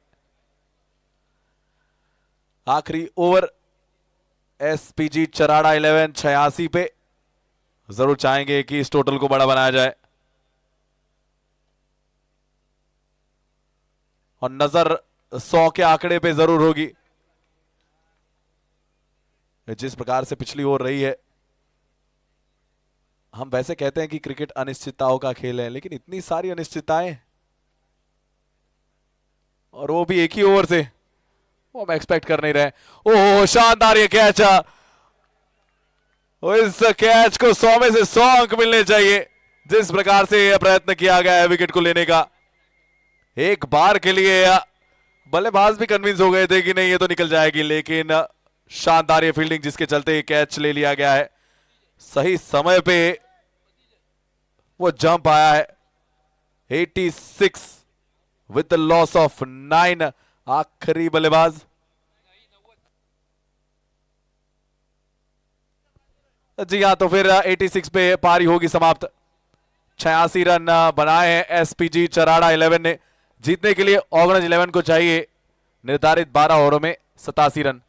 आखिरी ओवर एसपीजी चराड़ा 11 86 पे। जरूर चाहेंगे कि इस टोटल को बड़ा बनाया जाए और नजर 100 के आंकड़े पे जरूर होगी। जिस प्रकार से पिछली ओवर रही है, हम वैसे कहते हैं कि क्रिकेट अनिश्चितताओं का खेल है, लेकिन इतनी सारी अनिश्चितताएं और वो भी एक ही ओवर से, वो हम एक्सपेक्ट कर नहीं रहे। ओह, शानदार ये कैच। इस कैच को 100 में से 100 अंक मिलने चाहिए। जिस प्रकार से यह प्रयत्न किया गया है विकेट को लेने का, एक बार के लिए बल्लेबाज भी कन्विंस हो गए थे कि नहीं ये तो निकल जाएगी, लेकिन शानदार ये फील्डिंग जिसके चलते कैच ले लिया गया है। सही समय पे वो जंप आया है। 86 विद द लॉस ऑफ 9। आखिरी बल्लेबाज जी हाँ, तो फिर 86 पे पारी होगी समाप्त। 86 रन बनाए हैं एसपीजी चराड़ा 11 ने। जीतने के लिए ऑर्गेनाइज 11 को चाहिए निर्धारित 12 ओवरों में 87 रन।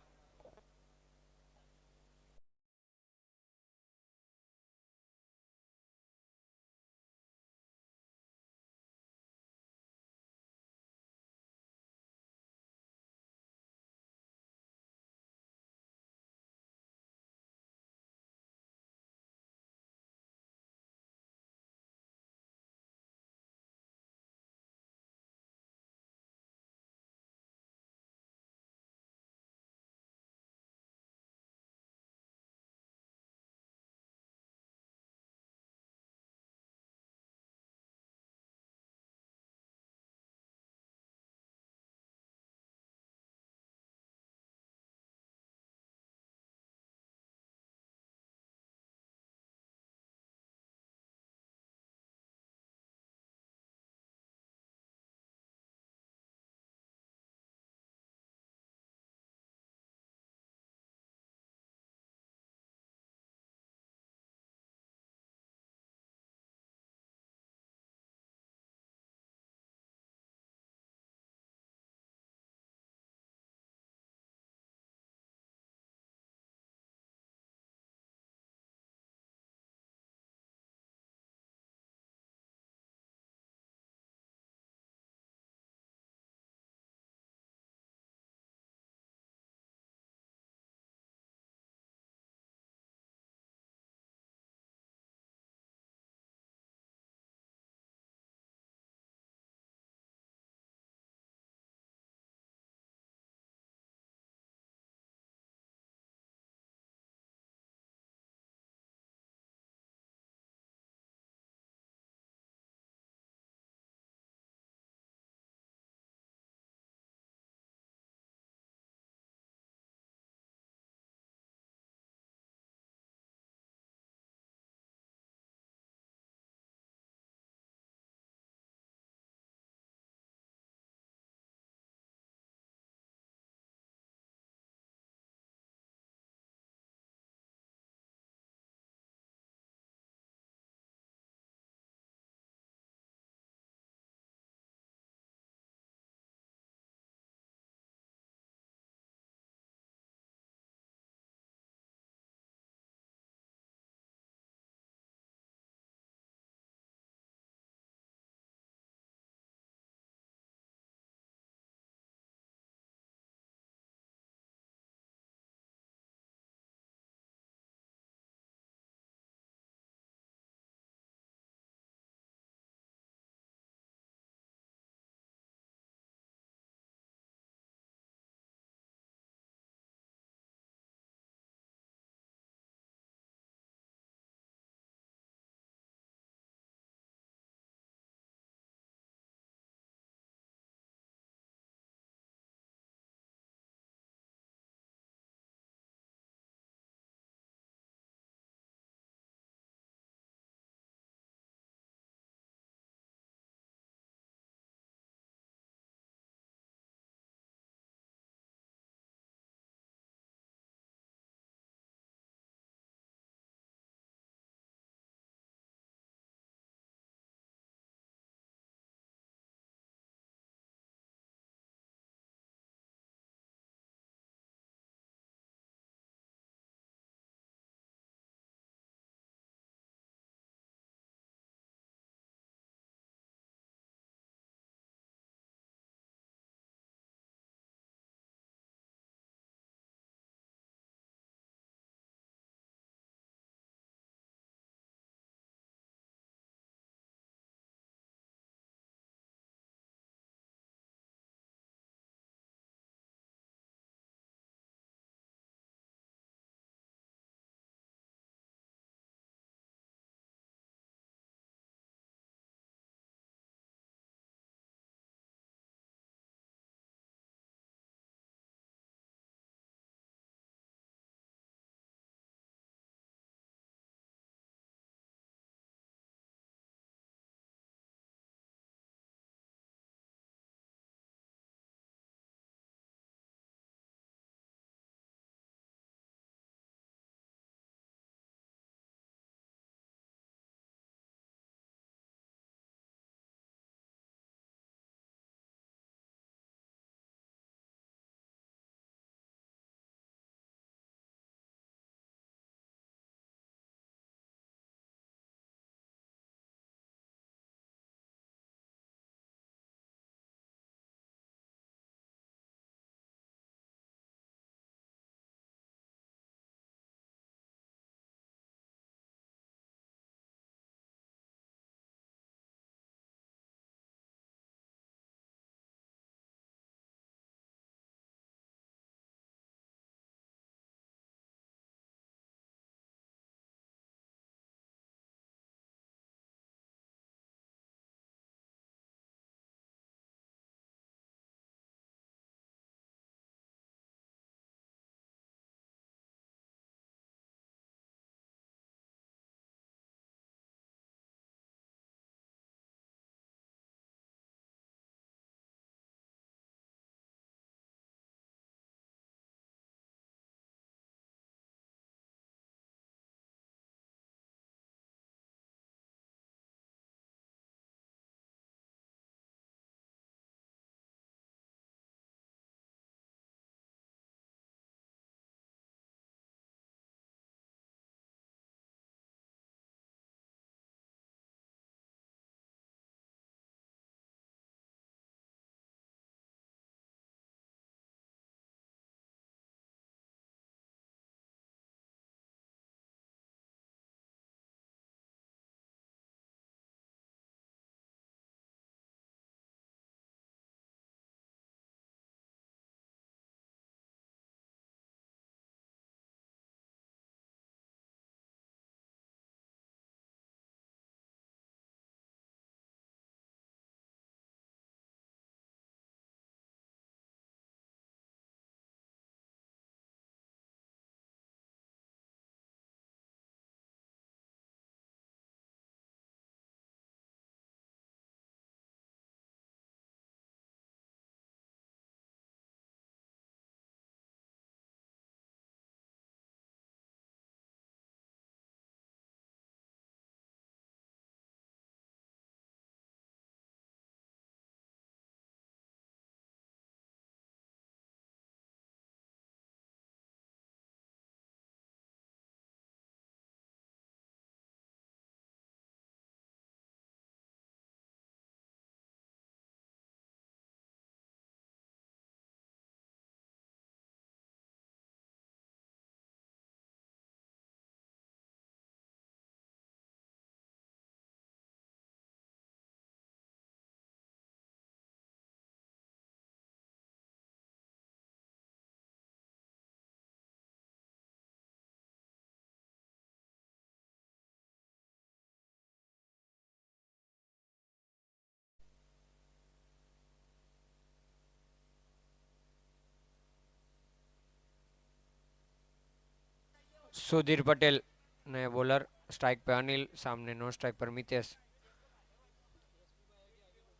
सुधीर पटेल नए बॉलर। स्ट्राइक पे अनिल, सामने नो स्ट्राइक पर मितेश।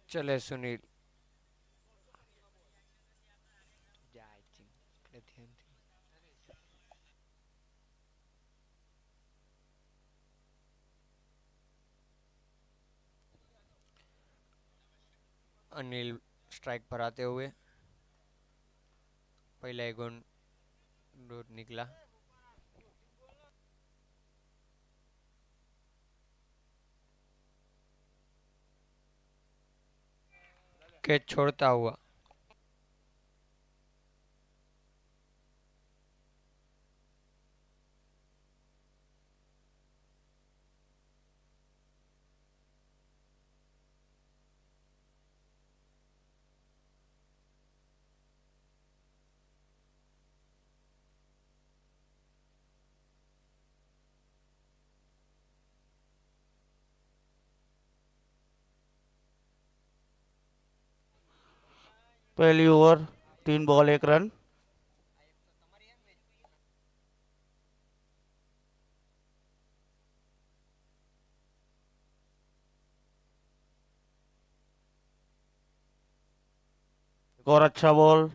चले सुनील। अनिल स्ट्राइक पर आते हुए पहला एक गुण दूर निकला। कैच छोड़ता हुआ। पहली ओवर 3 बॉल 1 रन। एक और अच्छा बॉल।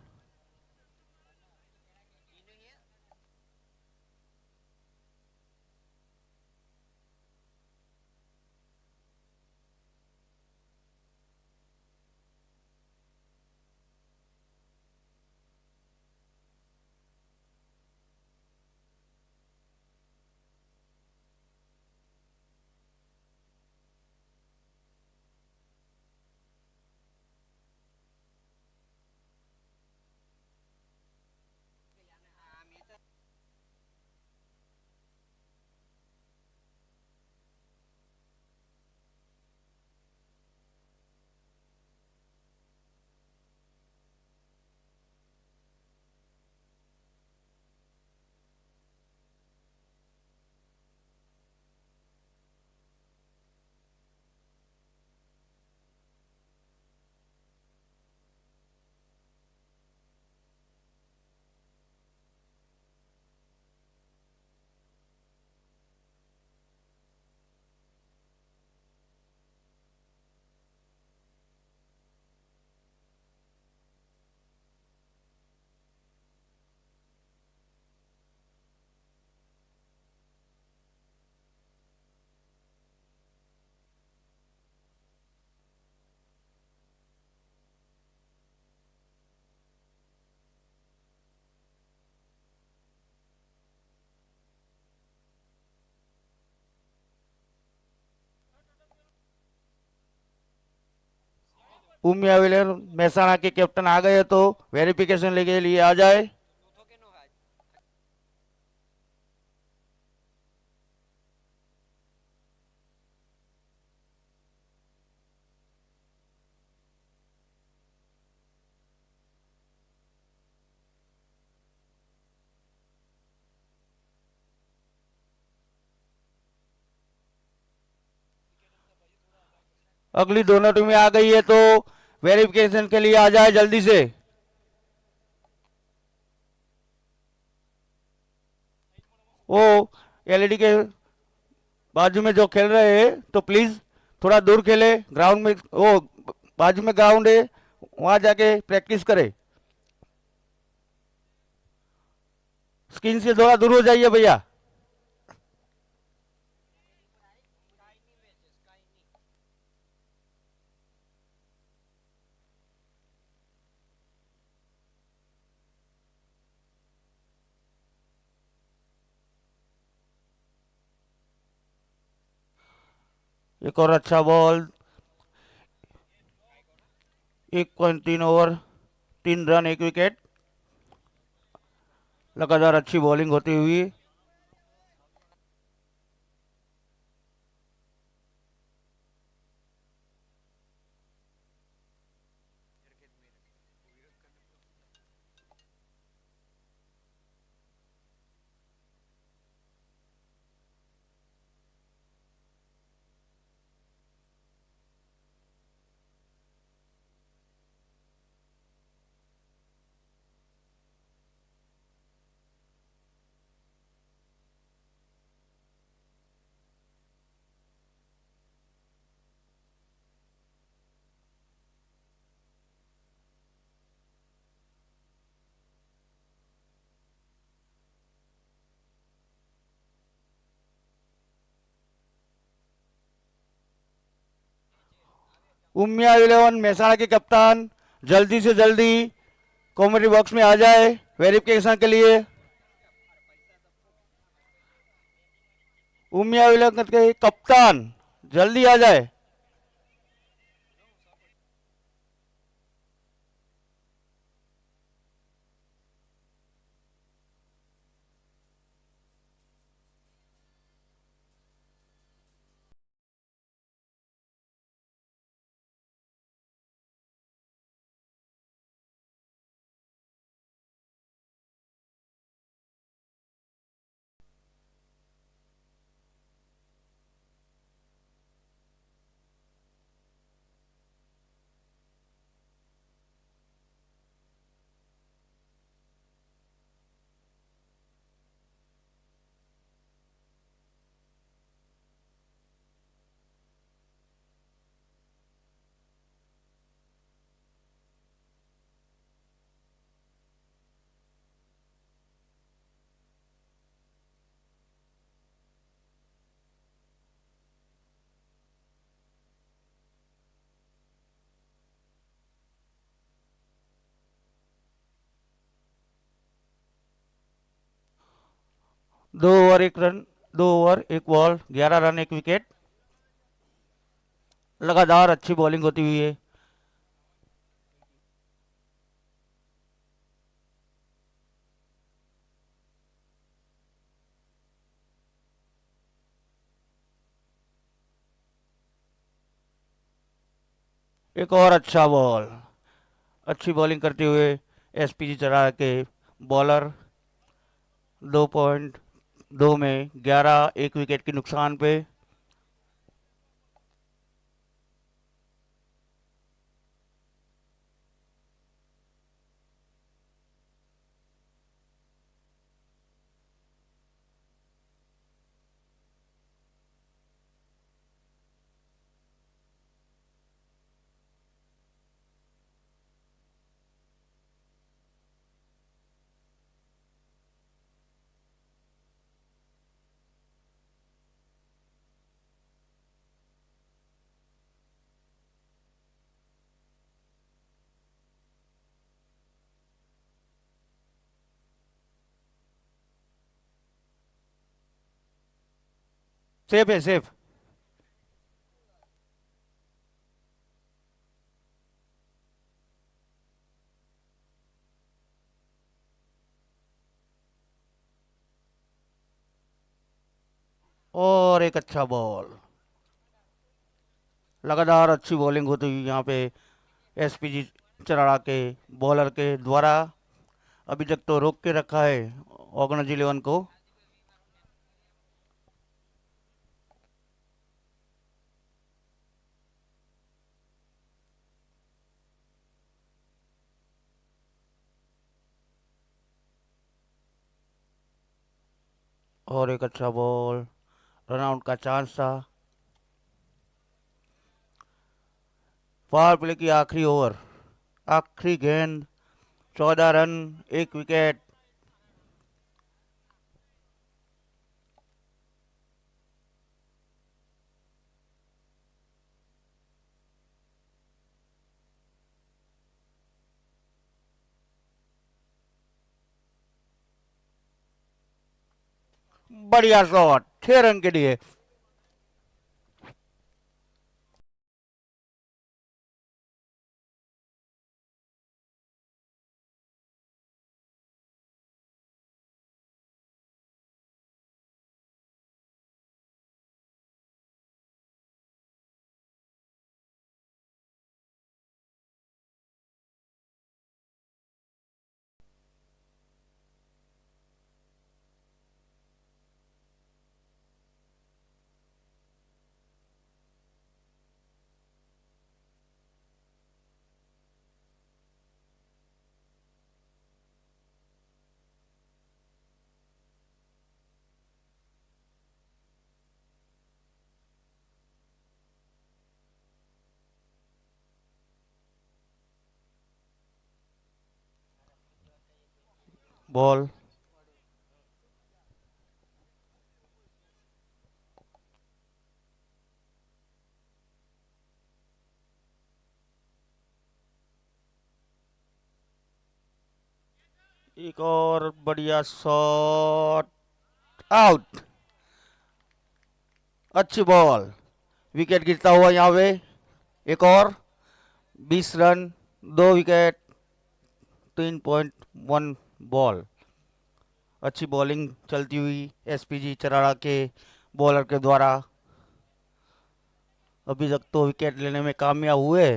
उमिया विलियम मेहसाणा के कैप्टन आ गए तो वेरिफिकेशन के लिए आ जाए। अगली दोनों टीमें आ गई है तो वेरिफिकेशन के लिए आ जाए जल्दी से। वो एलईडी के बाजू में जो खेल रहे हैं तो प्लीज थोड़ा दूर खेले। ग्राउंड में वो बाजू में ग्राउंड है, वहां जाके प्रैक्टिस करे। स्क्रीन से थोड़ा दूर हो जाइए भैया। एक और अच्छा बॉल। 1.3 over 3 run 1 wicket. लगातार अच्छी बॉलिंग होती हुई। उमिया 11 मेहसाणा के कप्तान जल्दी से जल्दी कॉमेडी बॉक्स में आ जाए वेरिफिकेशन के लिए। उमिया 11 के कप्तान जल्दी आ जाए। दो ओवर एक run, 2 over 1 ball, 11 run 1 wicket. लगातार अच्छी बॉलिंग होती हुई है। एक और अच्छा बॉल, अच्छी बॉलिंग करते हुए एसपीजी चरा के बॉलर 2.2 में 11 1 विकेट के नुकसान पे। सेफ है, सेफ। और एक अच्छा बॉल, लगातार अच्छी बॉलिंग होती हुई यहाँ पे एसपीजी चराड़ा के बॉलर के द्वारा। अभी तक तो रोक के रखा है ऑर्गेनाइज 11 को। और एक अच्छा बॉल, रनआउट का चांस था। पावर प्ले की आखिरी ओवर, आखिरी गेंद, 14 रन 1 विकेट। बढ़िया शॉट, 6 रन के लिए। बॉल, एक और बढ़िया शॉट, आउट। अच्छी बॉल, विकेट गिरता हुआ यहाँ पे। एक और 20 रन, 2 विकेट, 3.1 बॉल। अच्छी बॉलिंग चलती हुई एसपीजी चराड़ा के बॉलर के द्वारा। अभी तक तो विकेट लेने में कामयाब हुए।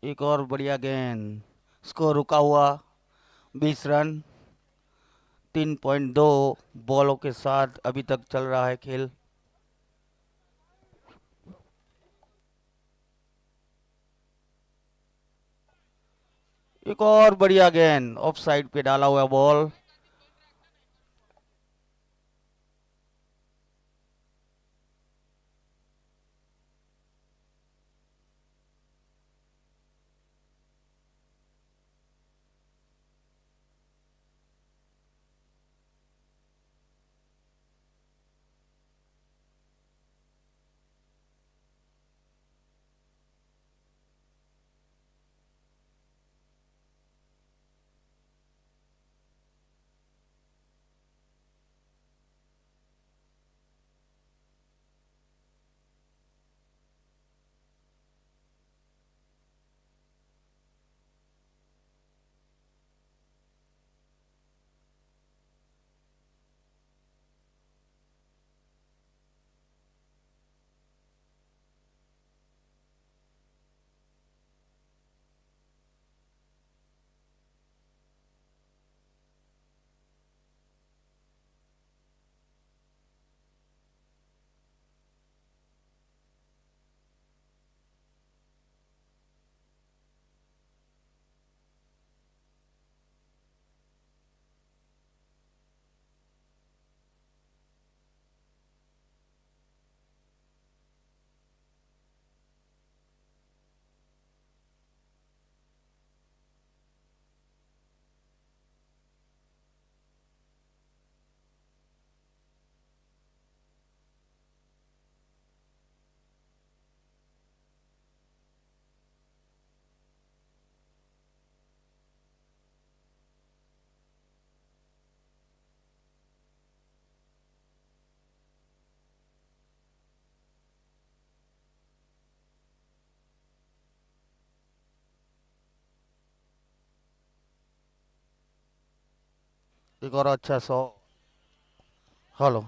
एक और बढ़िया गेंद, स्कोर रुका हुआ 20 रन, 3.2 बॉलों के साथ अभी तक चल रहा है खेल। एक और बढ़िया गेंद, ऑफ साइड पे डाला हुआ बॉल। एक और अच्छा shot. Hello,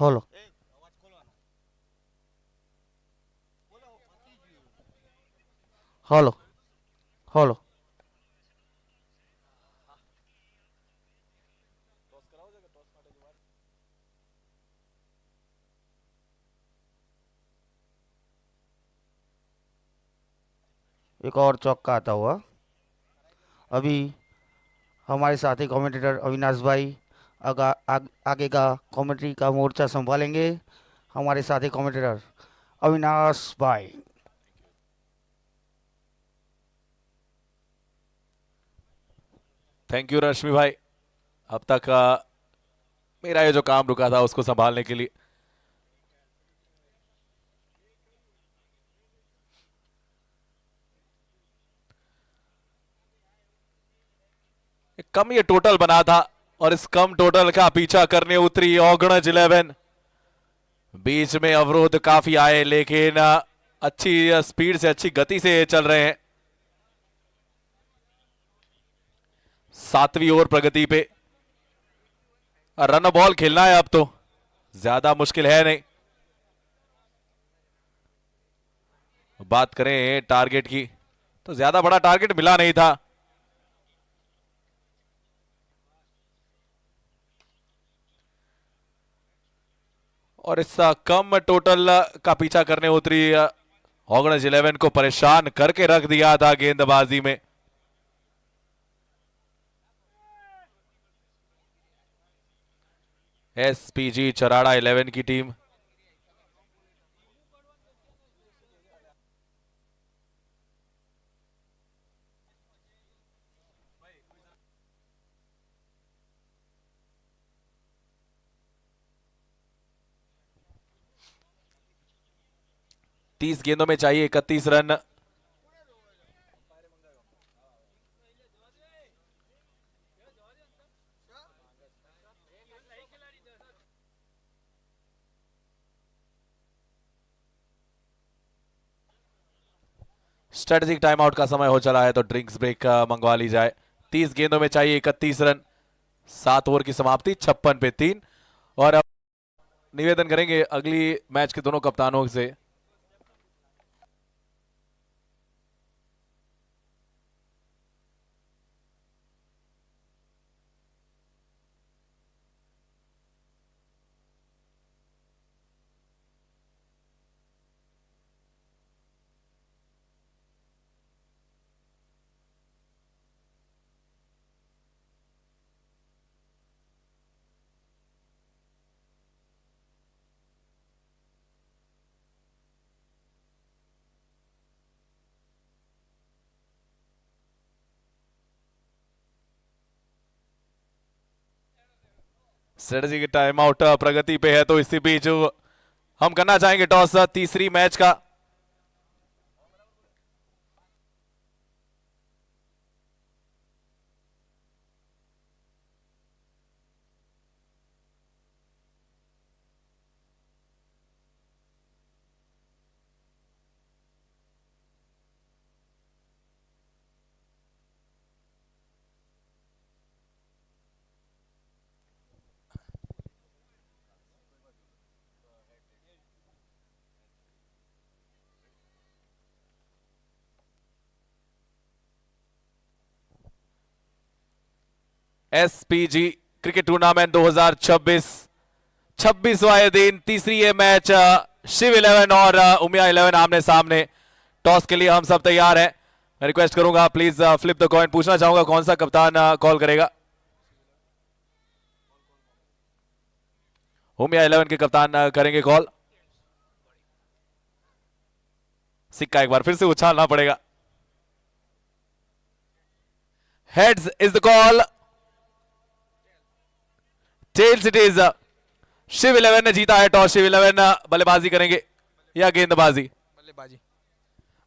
hello hello hello. एक और चौका आता हुआ। अभी हमारे साथी कमेंटेटर अविनाश भाई आगे का कमेंट्री का मोर्चा संभालेंगे। हमारे साथी कमेंटेटर अविनाश भाई। थैंक यू रश्मि भाई, अब तक मेरा ये जो काम रुका था उसको संभालने के लिए। कम ये टोटल बना था और इस कम टोटल का पीछा करने उतरी ऑगणज 11। बीच में अवरोध काफी आए लेकिन अच्छी स्पीड से, अच्छी गति से चल रहे हैं। 7वीं ओवर प्रगति पे, रन बॉल खेलना है अब तो, ज्यादा मुश्किल है नहीं। बात करें टारगेट की तो ज्यादा बड़ा टारगेट मिला नहीं था। और इस कम टोटल का पीछा करने उतरी ऑगणज 11 को परेशान करके रख दिया था गेंदबाजी में। एसपीजी चराड़ा 11 की टीम। तीस गेंदों में चाहिए 31 रन। स्ट्रेटेजिक टाइम आउट का समय हो चला है तो ड्रिंक्स ब्रेक मंगवा ली जाए। 30 गेंदों में चाहिए 31 रन। 7 ओवर की समाप्ति 56 पे 3। और अब निवेदन करेंगे अगली मैच के दोनों कप्तानों से। स्ट्रेटेजी के टाइम आउट प्रगति पे है तो इसी बीच हम करना चाहेंगे टॉस तीसरी मैच का। एसपीजी क्रिकेट टूर्नामेंट 2026 26वां दिन, तीसरी ये मैच शिव 11 और उमिया 11 आमने सामने। टॉस के लिए हम सब तैयार हैं। मैं रिक्वेस्ट करूंगा प्लीज फ्लिप द कॉइन। पूछना चाहूंगा कौन सा कप्तान कॉल करेगा। उमिया 11 के कप्तान करेंगे कॉल। सिक्का एक बार फिर से उछालना पड़ेगा। Heads is the call. Tails it is. Shiv 11 ने जीता है टॉस। शिव 11 बल्लेबाजी करेंगे या गेंदबाजी? बल्लेबाजी।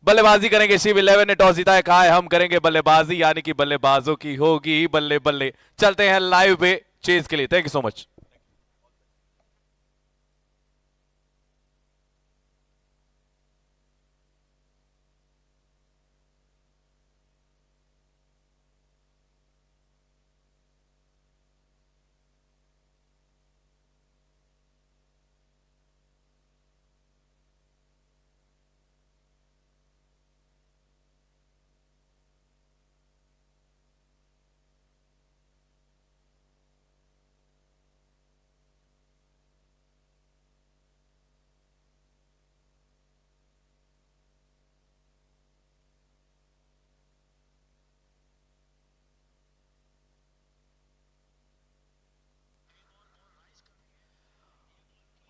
बल्लेबाजी करेंगे। शिव 11 ने टॉस जीता है, कहा है हम करेंगे बल्लेबाजी, यानी कि बल्लेबाजों की होगी बल्ले बल्ले। चलते हैं लाइव पे चेज के लिए। Thank you so much.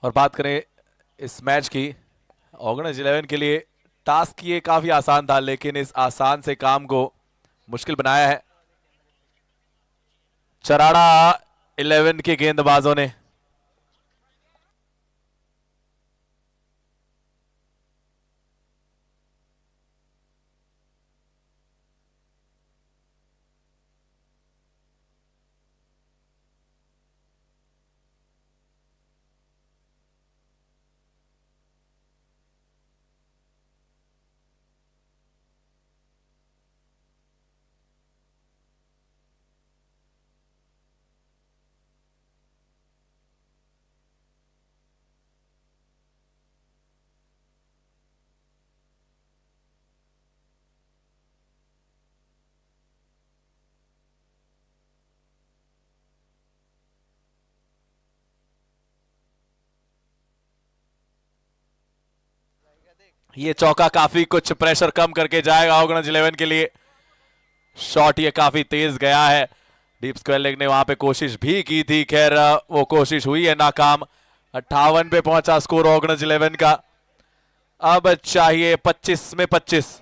और बात करें इस मैच की, ऑर्गेनाइज 11 के लिए टास्क ये काफी आसान था, लेकिन इस आसान से काम को मुश्किल बनाया है चराड़ा 11 के गेंदबाजों ने। ये चौका काफी कुछ प्रेशर कम करके जाएगा ऑर्गेनाइज 11 के लिए। शॉट ये काफी तेज गया है। डीप स्क्वायर लेग ने वहां पे कोशिश भी की थी, खैर वो कोशिश हुई है नाकाम। 58 पे पहुंचा स्कोर ऑर्गेनाइज 11 का। अब चाहिए 25 में 25।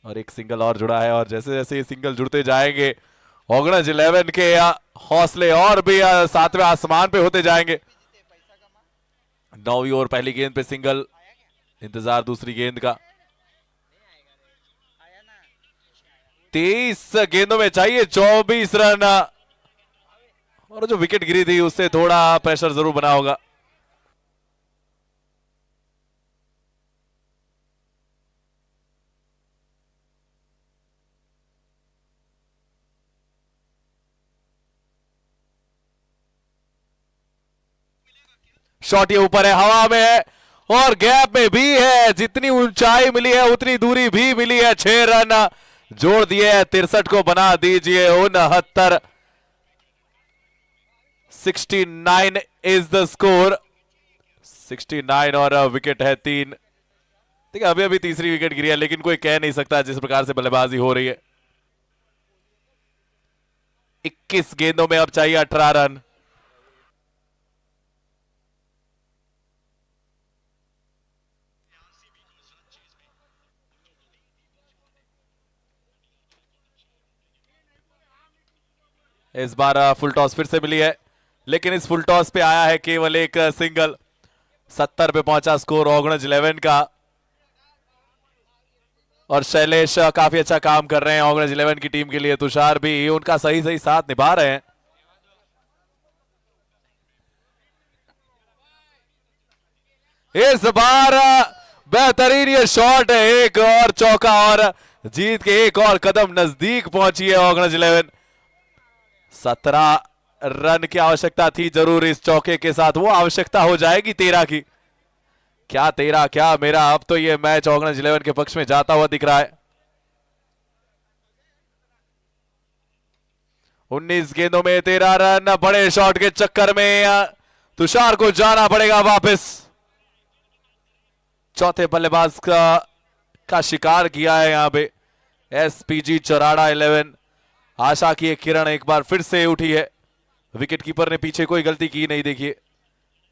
और एक सिंगल और जुड़ा है, और जैसे जैसे ये सिंगल जुड़ते जाएंगे ऑर्गेनाइज 11 के हौसले और भी सातवें आसमान पे होते जाएंगे। 9वीं ओवर पहली गेंद पे सिंगल, इंतजार दूसरी गेंद का। 23 गेंदों में चाहिए 24 रन, और जो विकेट गिरी थी उससे थोड़ा प्रेशर जरूर बना होगा। शॉट ये ऊपर है, हवा में है और गैप में भी है। जितनी ऊंचाई मिली है उतनी दूरी भी मिली है। 6 रन जोड़ दिए, 63 को बना दीजिए 69। 69 इज द स्कोर। 69 और विकेट है 3। देखिए अभी अभी तीसरी विकेट गिरी है, लेकिन कोई कह नहीं सकता जिस प्रकार से बल्लेबाजी हो रही है। 21 गेंदों में अब चाहिए 18 रन। इस बार फुल टॉस फिर से मिली है, लेकिन इस फुल टॉस पे आया है केवल एक सिंगल। 70 पे पहुंचा स्कोर ऑर्गेनाइज 11 का, और शैलेश काफी अच्छा काम कर रहे हैं ऑर्गेनाइज 11 की टीम के लिए। तुषार भी उनका सही सही साथ निभा रहे हैं। इस बार बेहतरीन ये शॉट है, एक और चौका और जीत के एक और कदम नजदीक पहुंची है ऑर्गेनाइज 11। 17 रन की आवश्यकता थी जरूर इस चौके के साथ, वो आवश्यकता हो जाएगी 13 की। क्या 13 क्या मेरा, अब तो ये मैच ऑर्गेनाइज 11 के पक्ष में जाता हुआ दिख रहा है। 19 गेंदों में 13 रन। बड़े शॉट के चक्कर में तुषार को जाना पड़ेगा वापस। चौथे बल्लेबाज का शिकार किया है यहां पे एसपीजी चराड़ा 11। आशा की एक किरण एक बार फिर से उठी है। विकेट कीपर ने पीछे कोई गलती की नहीं। देखिए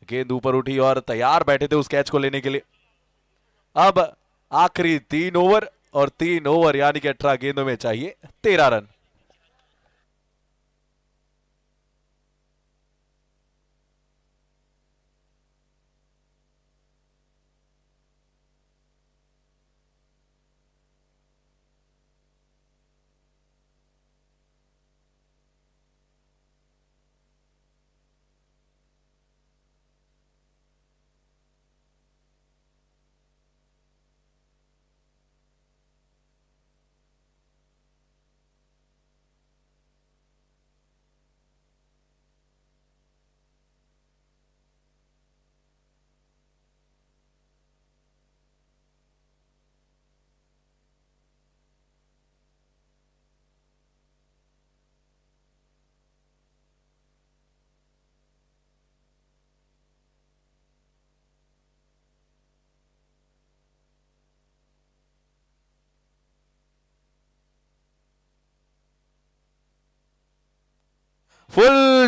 गेंद ऊपर उठी और तैयार बैठे थे उस कैच को लेने के लिए। अब आखिरी 3 ओवर, और 3 ओवर यानी कि 18 गेंदों में चाहिए 13 रन।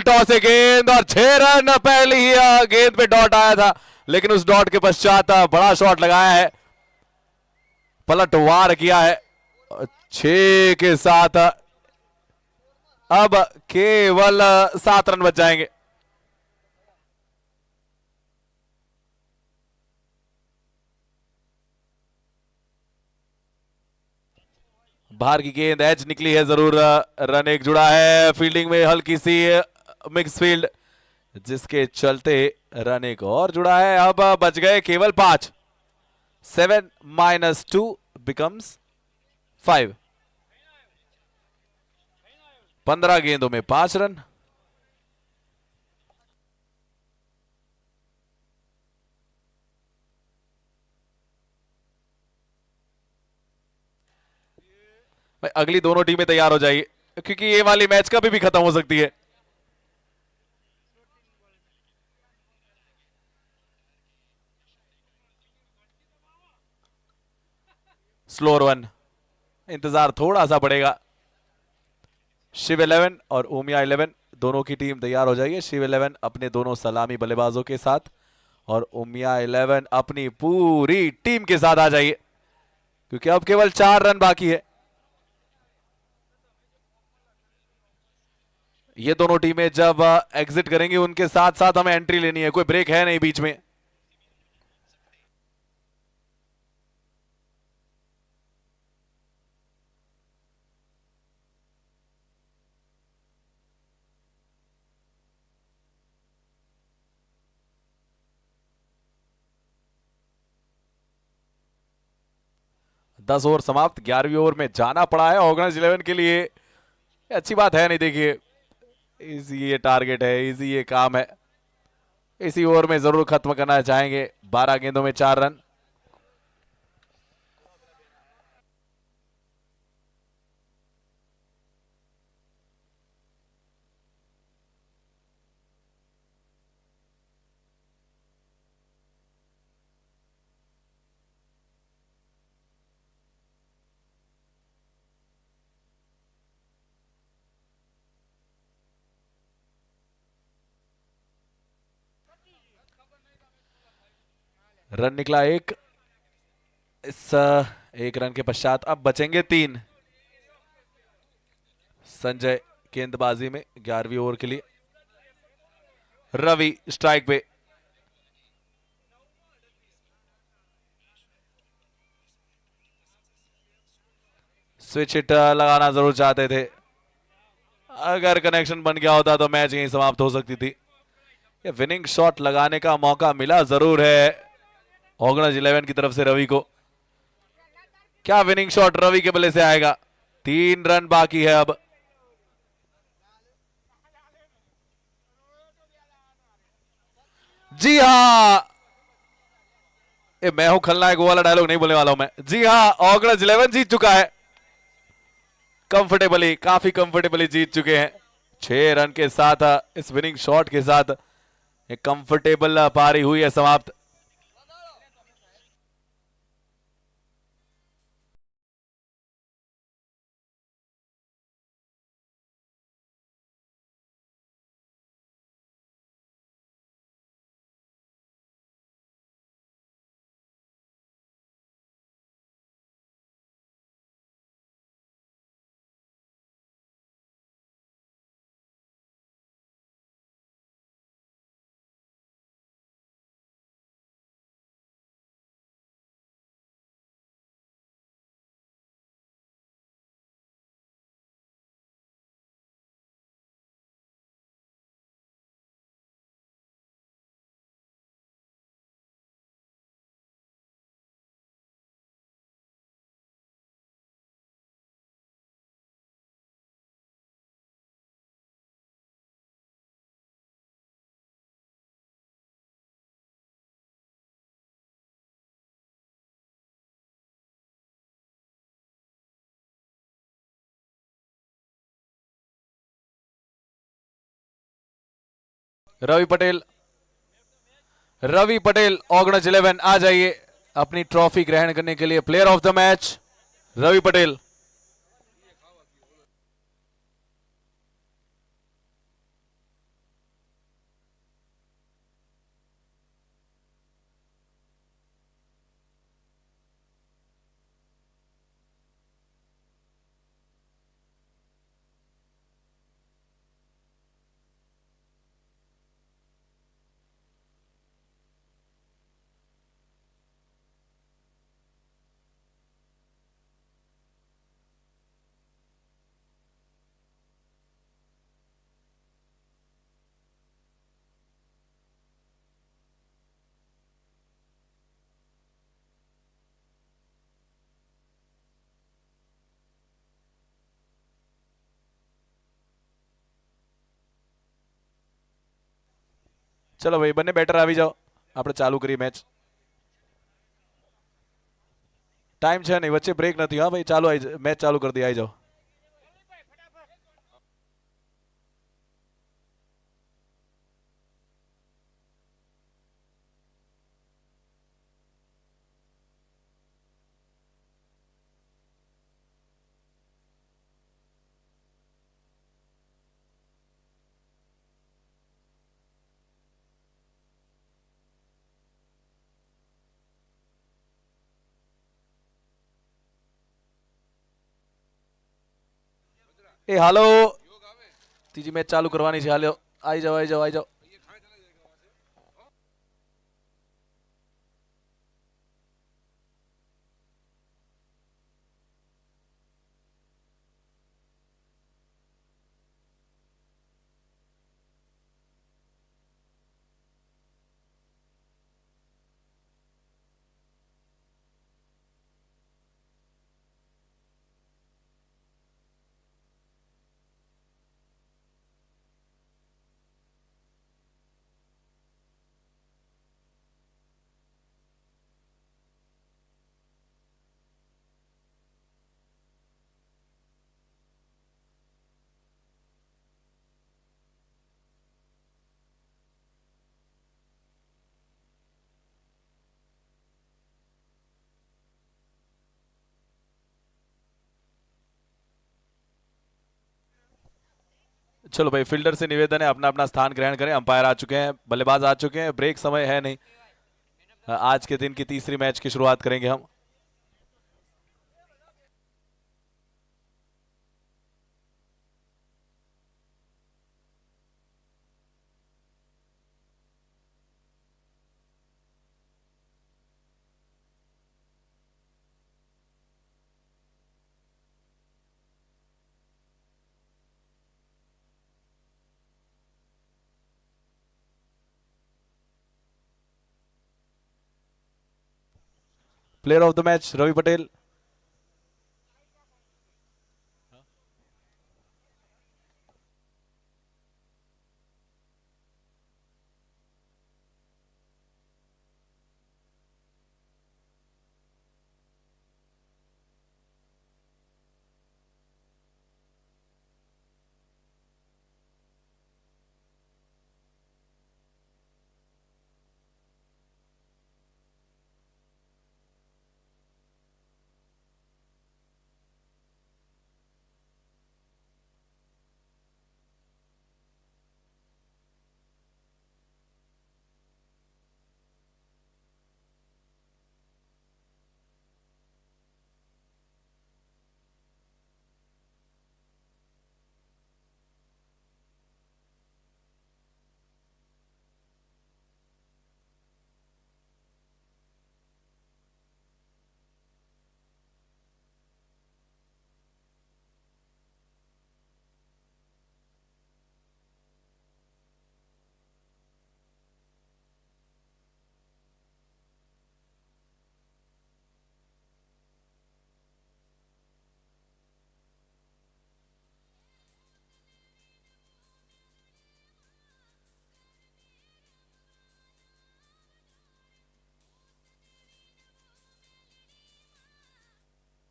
टॉस है गेंद और 6 रन। पहली ही गेंद पे डॉट आया था, लेकिन उस डॉट के पश्चात बड़ा शॉट लगाया है, पलटवार किया है। 6 के साथ अब केवल 7 रन बच जाएंगे। बाहर की गेंद एज निकली है जरूर। रन एक जुड़ा है, फील्डिंग में हल्की सी मिक्स फील्ड, जिसके चलते रन एक और जुड़ा है। अब बच गए केवल 5। 7 - 2 बिकम्स 5। 15 गेंदों में 5 रन। भाई अगली दोनों टीमें तैयार हो जाइए, क्योंकि ये वाली मैच कभी भी खत्म हो सकती है। स्लोअर 1, इंतजार थोड़ा सा बढ़ेगा। शिव 11 और ओमिया 11 दोनों की टीम तैयार हो जाइए। शिव 11 अपने दोनों सलामी बल्लेबाजों के साथ और ओमिया 11 अपनी पूरी टीम के साथ आ जाइए, क्योंकि अब केवल 4 रन बाकी है। ये दोनों टीमें जब एग्जिट करेंगी, उनके साथ साथ हमें एंट्री लेनी है, कोई ब्रेक है नहीं बीच में। दस ओवर समाप्त, 11वीं ओवर में जाना पड़ा है ऑर्गेनाइज 11 के लिए। अच्छी बात है नहीं, देखिए इजी ये टारगेट है, इजी ये काम है, इसी ओवर में जरूर खत्म करना चाहेंगे। 12 गेंदों में 4 रन। रन निकला 1। इस 1 रन के पश्चात अब बचेंगे 3। संजय गेंदबाजी में 11वीं ओवर के लिए। रवि स्ट्राइक पे। स्विच हिट लगाना जरूर चाहते थे, अगर कनेक्शन बन गया होता तो मैच यहीं समाप्त हो सकती थी। ये विनिंग शॉट लगाने का मौका मिला जरूर है ऑर्गेनाइज 11 की तरफ से रवि को। क्या विनिंग शॉट रवि के बल्ले से आएगा। 3 रन बाकी है अब। जी हाँ, मैं हूं खलनायक वाला डायलॉग नहीं बोलने वाला हूं मैं। जी हाँ, ऑर्गेनाइज 11 जीत चुका है कंफर्टेबली, काफी कंफर्टेबली जीत चुके हैं 6 रन के साथ। इस विनिंग शॉट के साथ एक कंफर्टेबल पारी हुई है समाप्त। रवि पटेल ऑर्गेनाइज 11 आ जाइए अपनी ट्रॉफी ग्रहण करने के लिए। Player of the match Ravi Patel. ચલો ભાઈ બંને બેટર આવી જાઓ, આપણે ચાલુ કરીએ મેચ. ટાઈમ છે નહીં, વચ્ચે બ્રેક નથી. હા ભાઈ ચાલો, મેચ ચાલુ કરી દઈએ, આવી જાઓ. એ હાલો, ત્રીજી મેચ ચાલુ કરવાની છે. હાલો આવી જાઓ, આવી જાઓ, આવી જાઓ. चलो भाई, फील्डर से निवेदन है अपना अपना स्थान ग्रहण करें. अंपायर आ चुके हैं, बल्लेबाज आ चुके हैं. ब्रेक समय है नहीं. आज के दिन की तीसरी मैच की शुरुआत करेंगे हम. Player of the match Ravi Patel.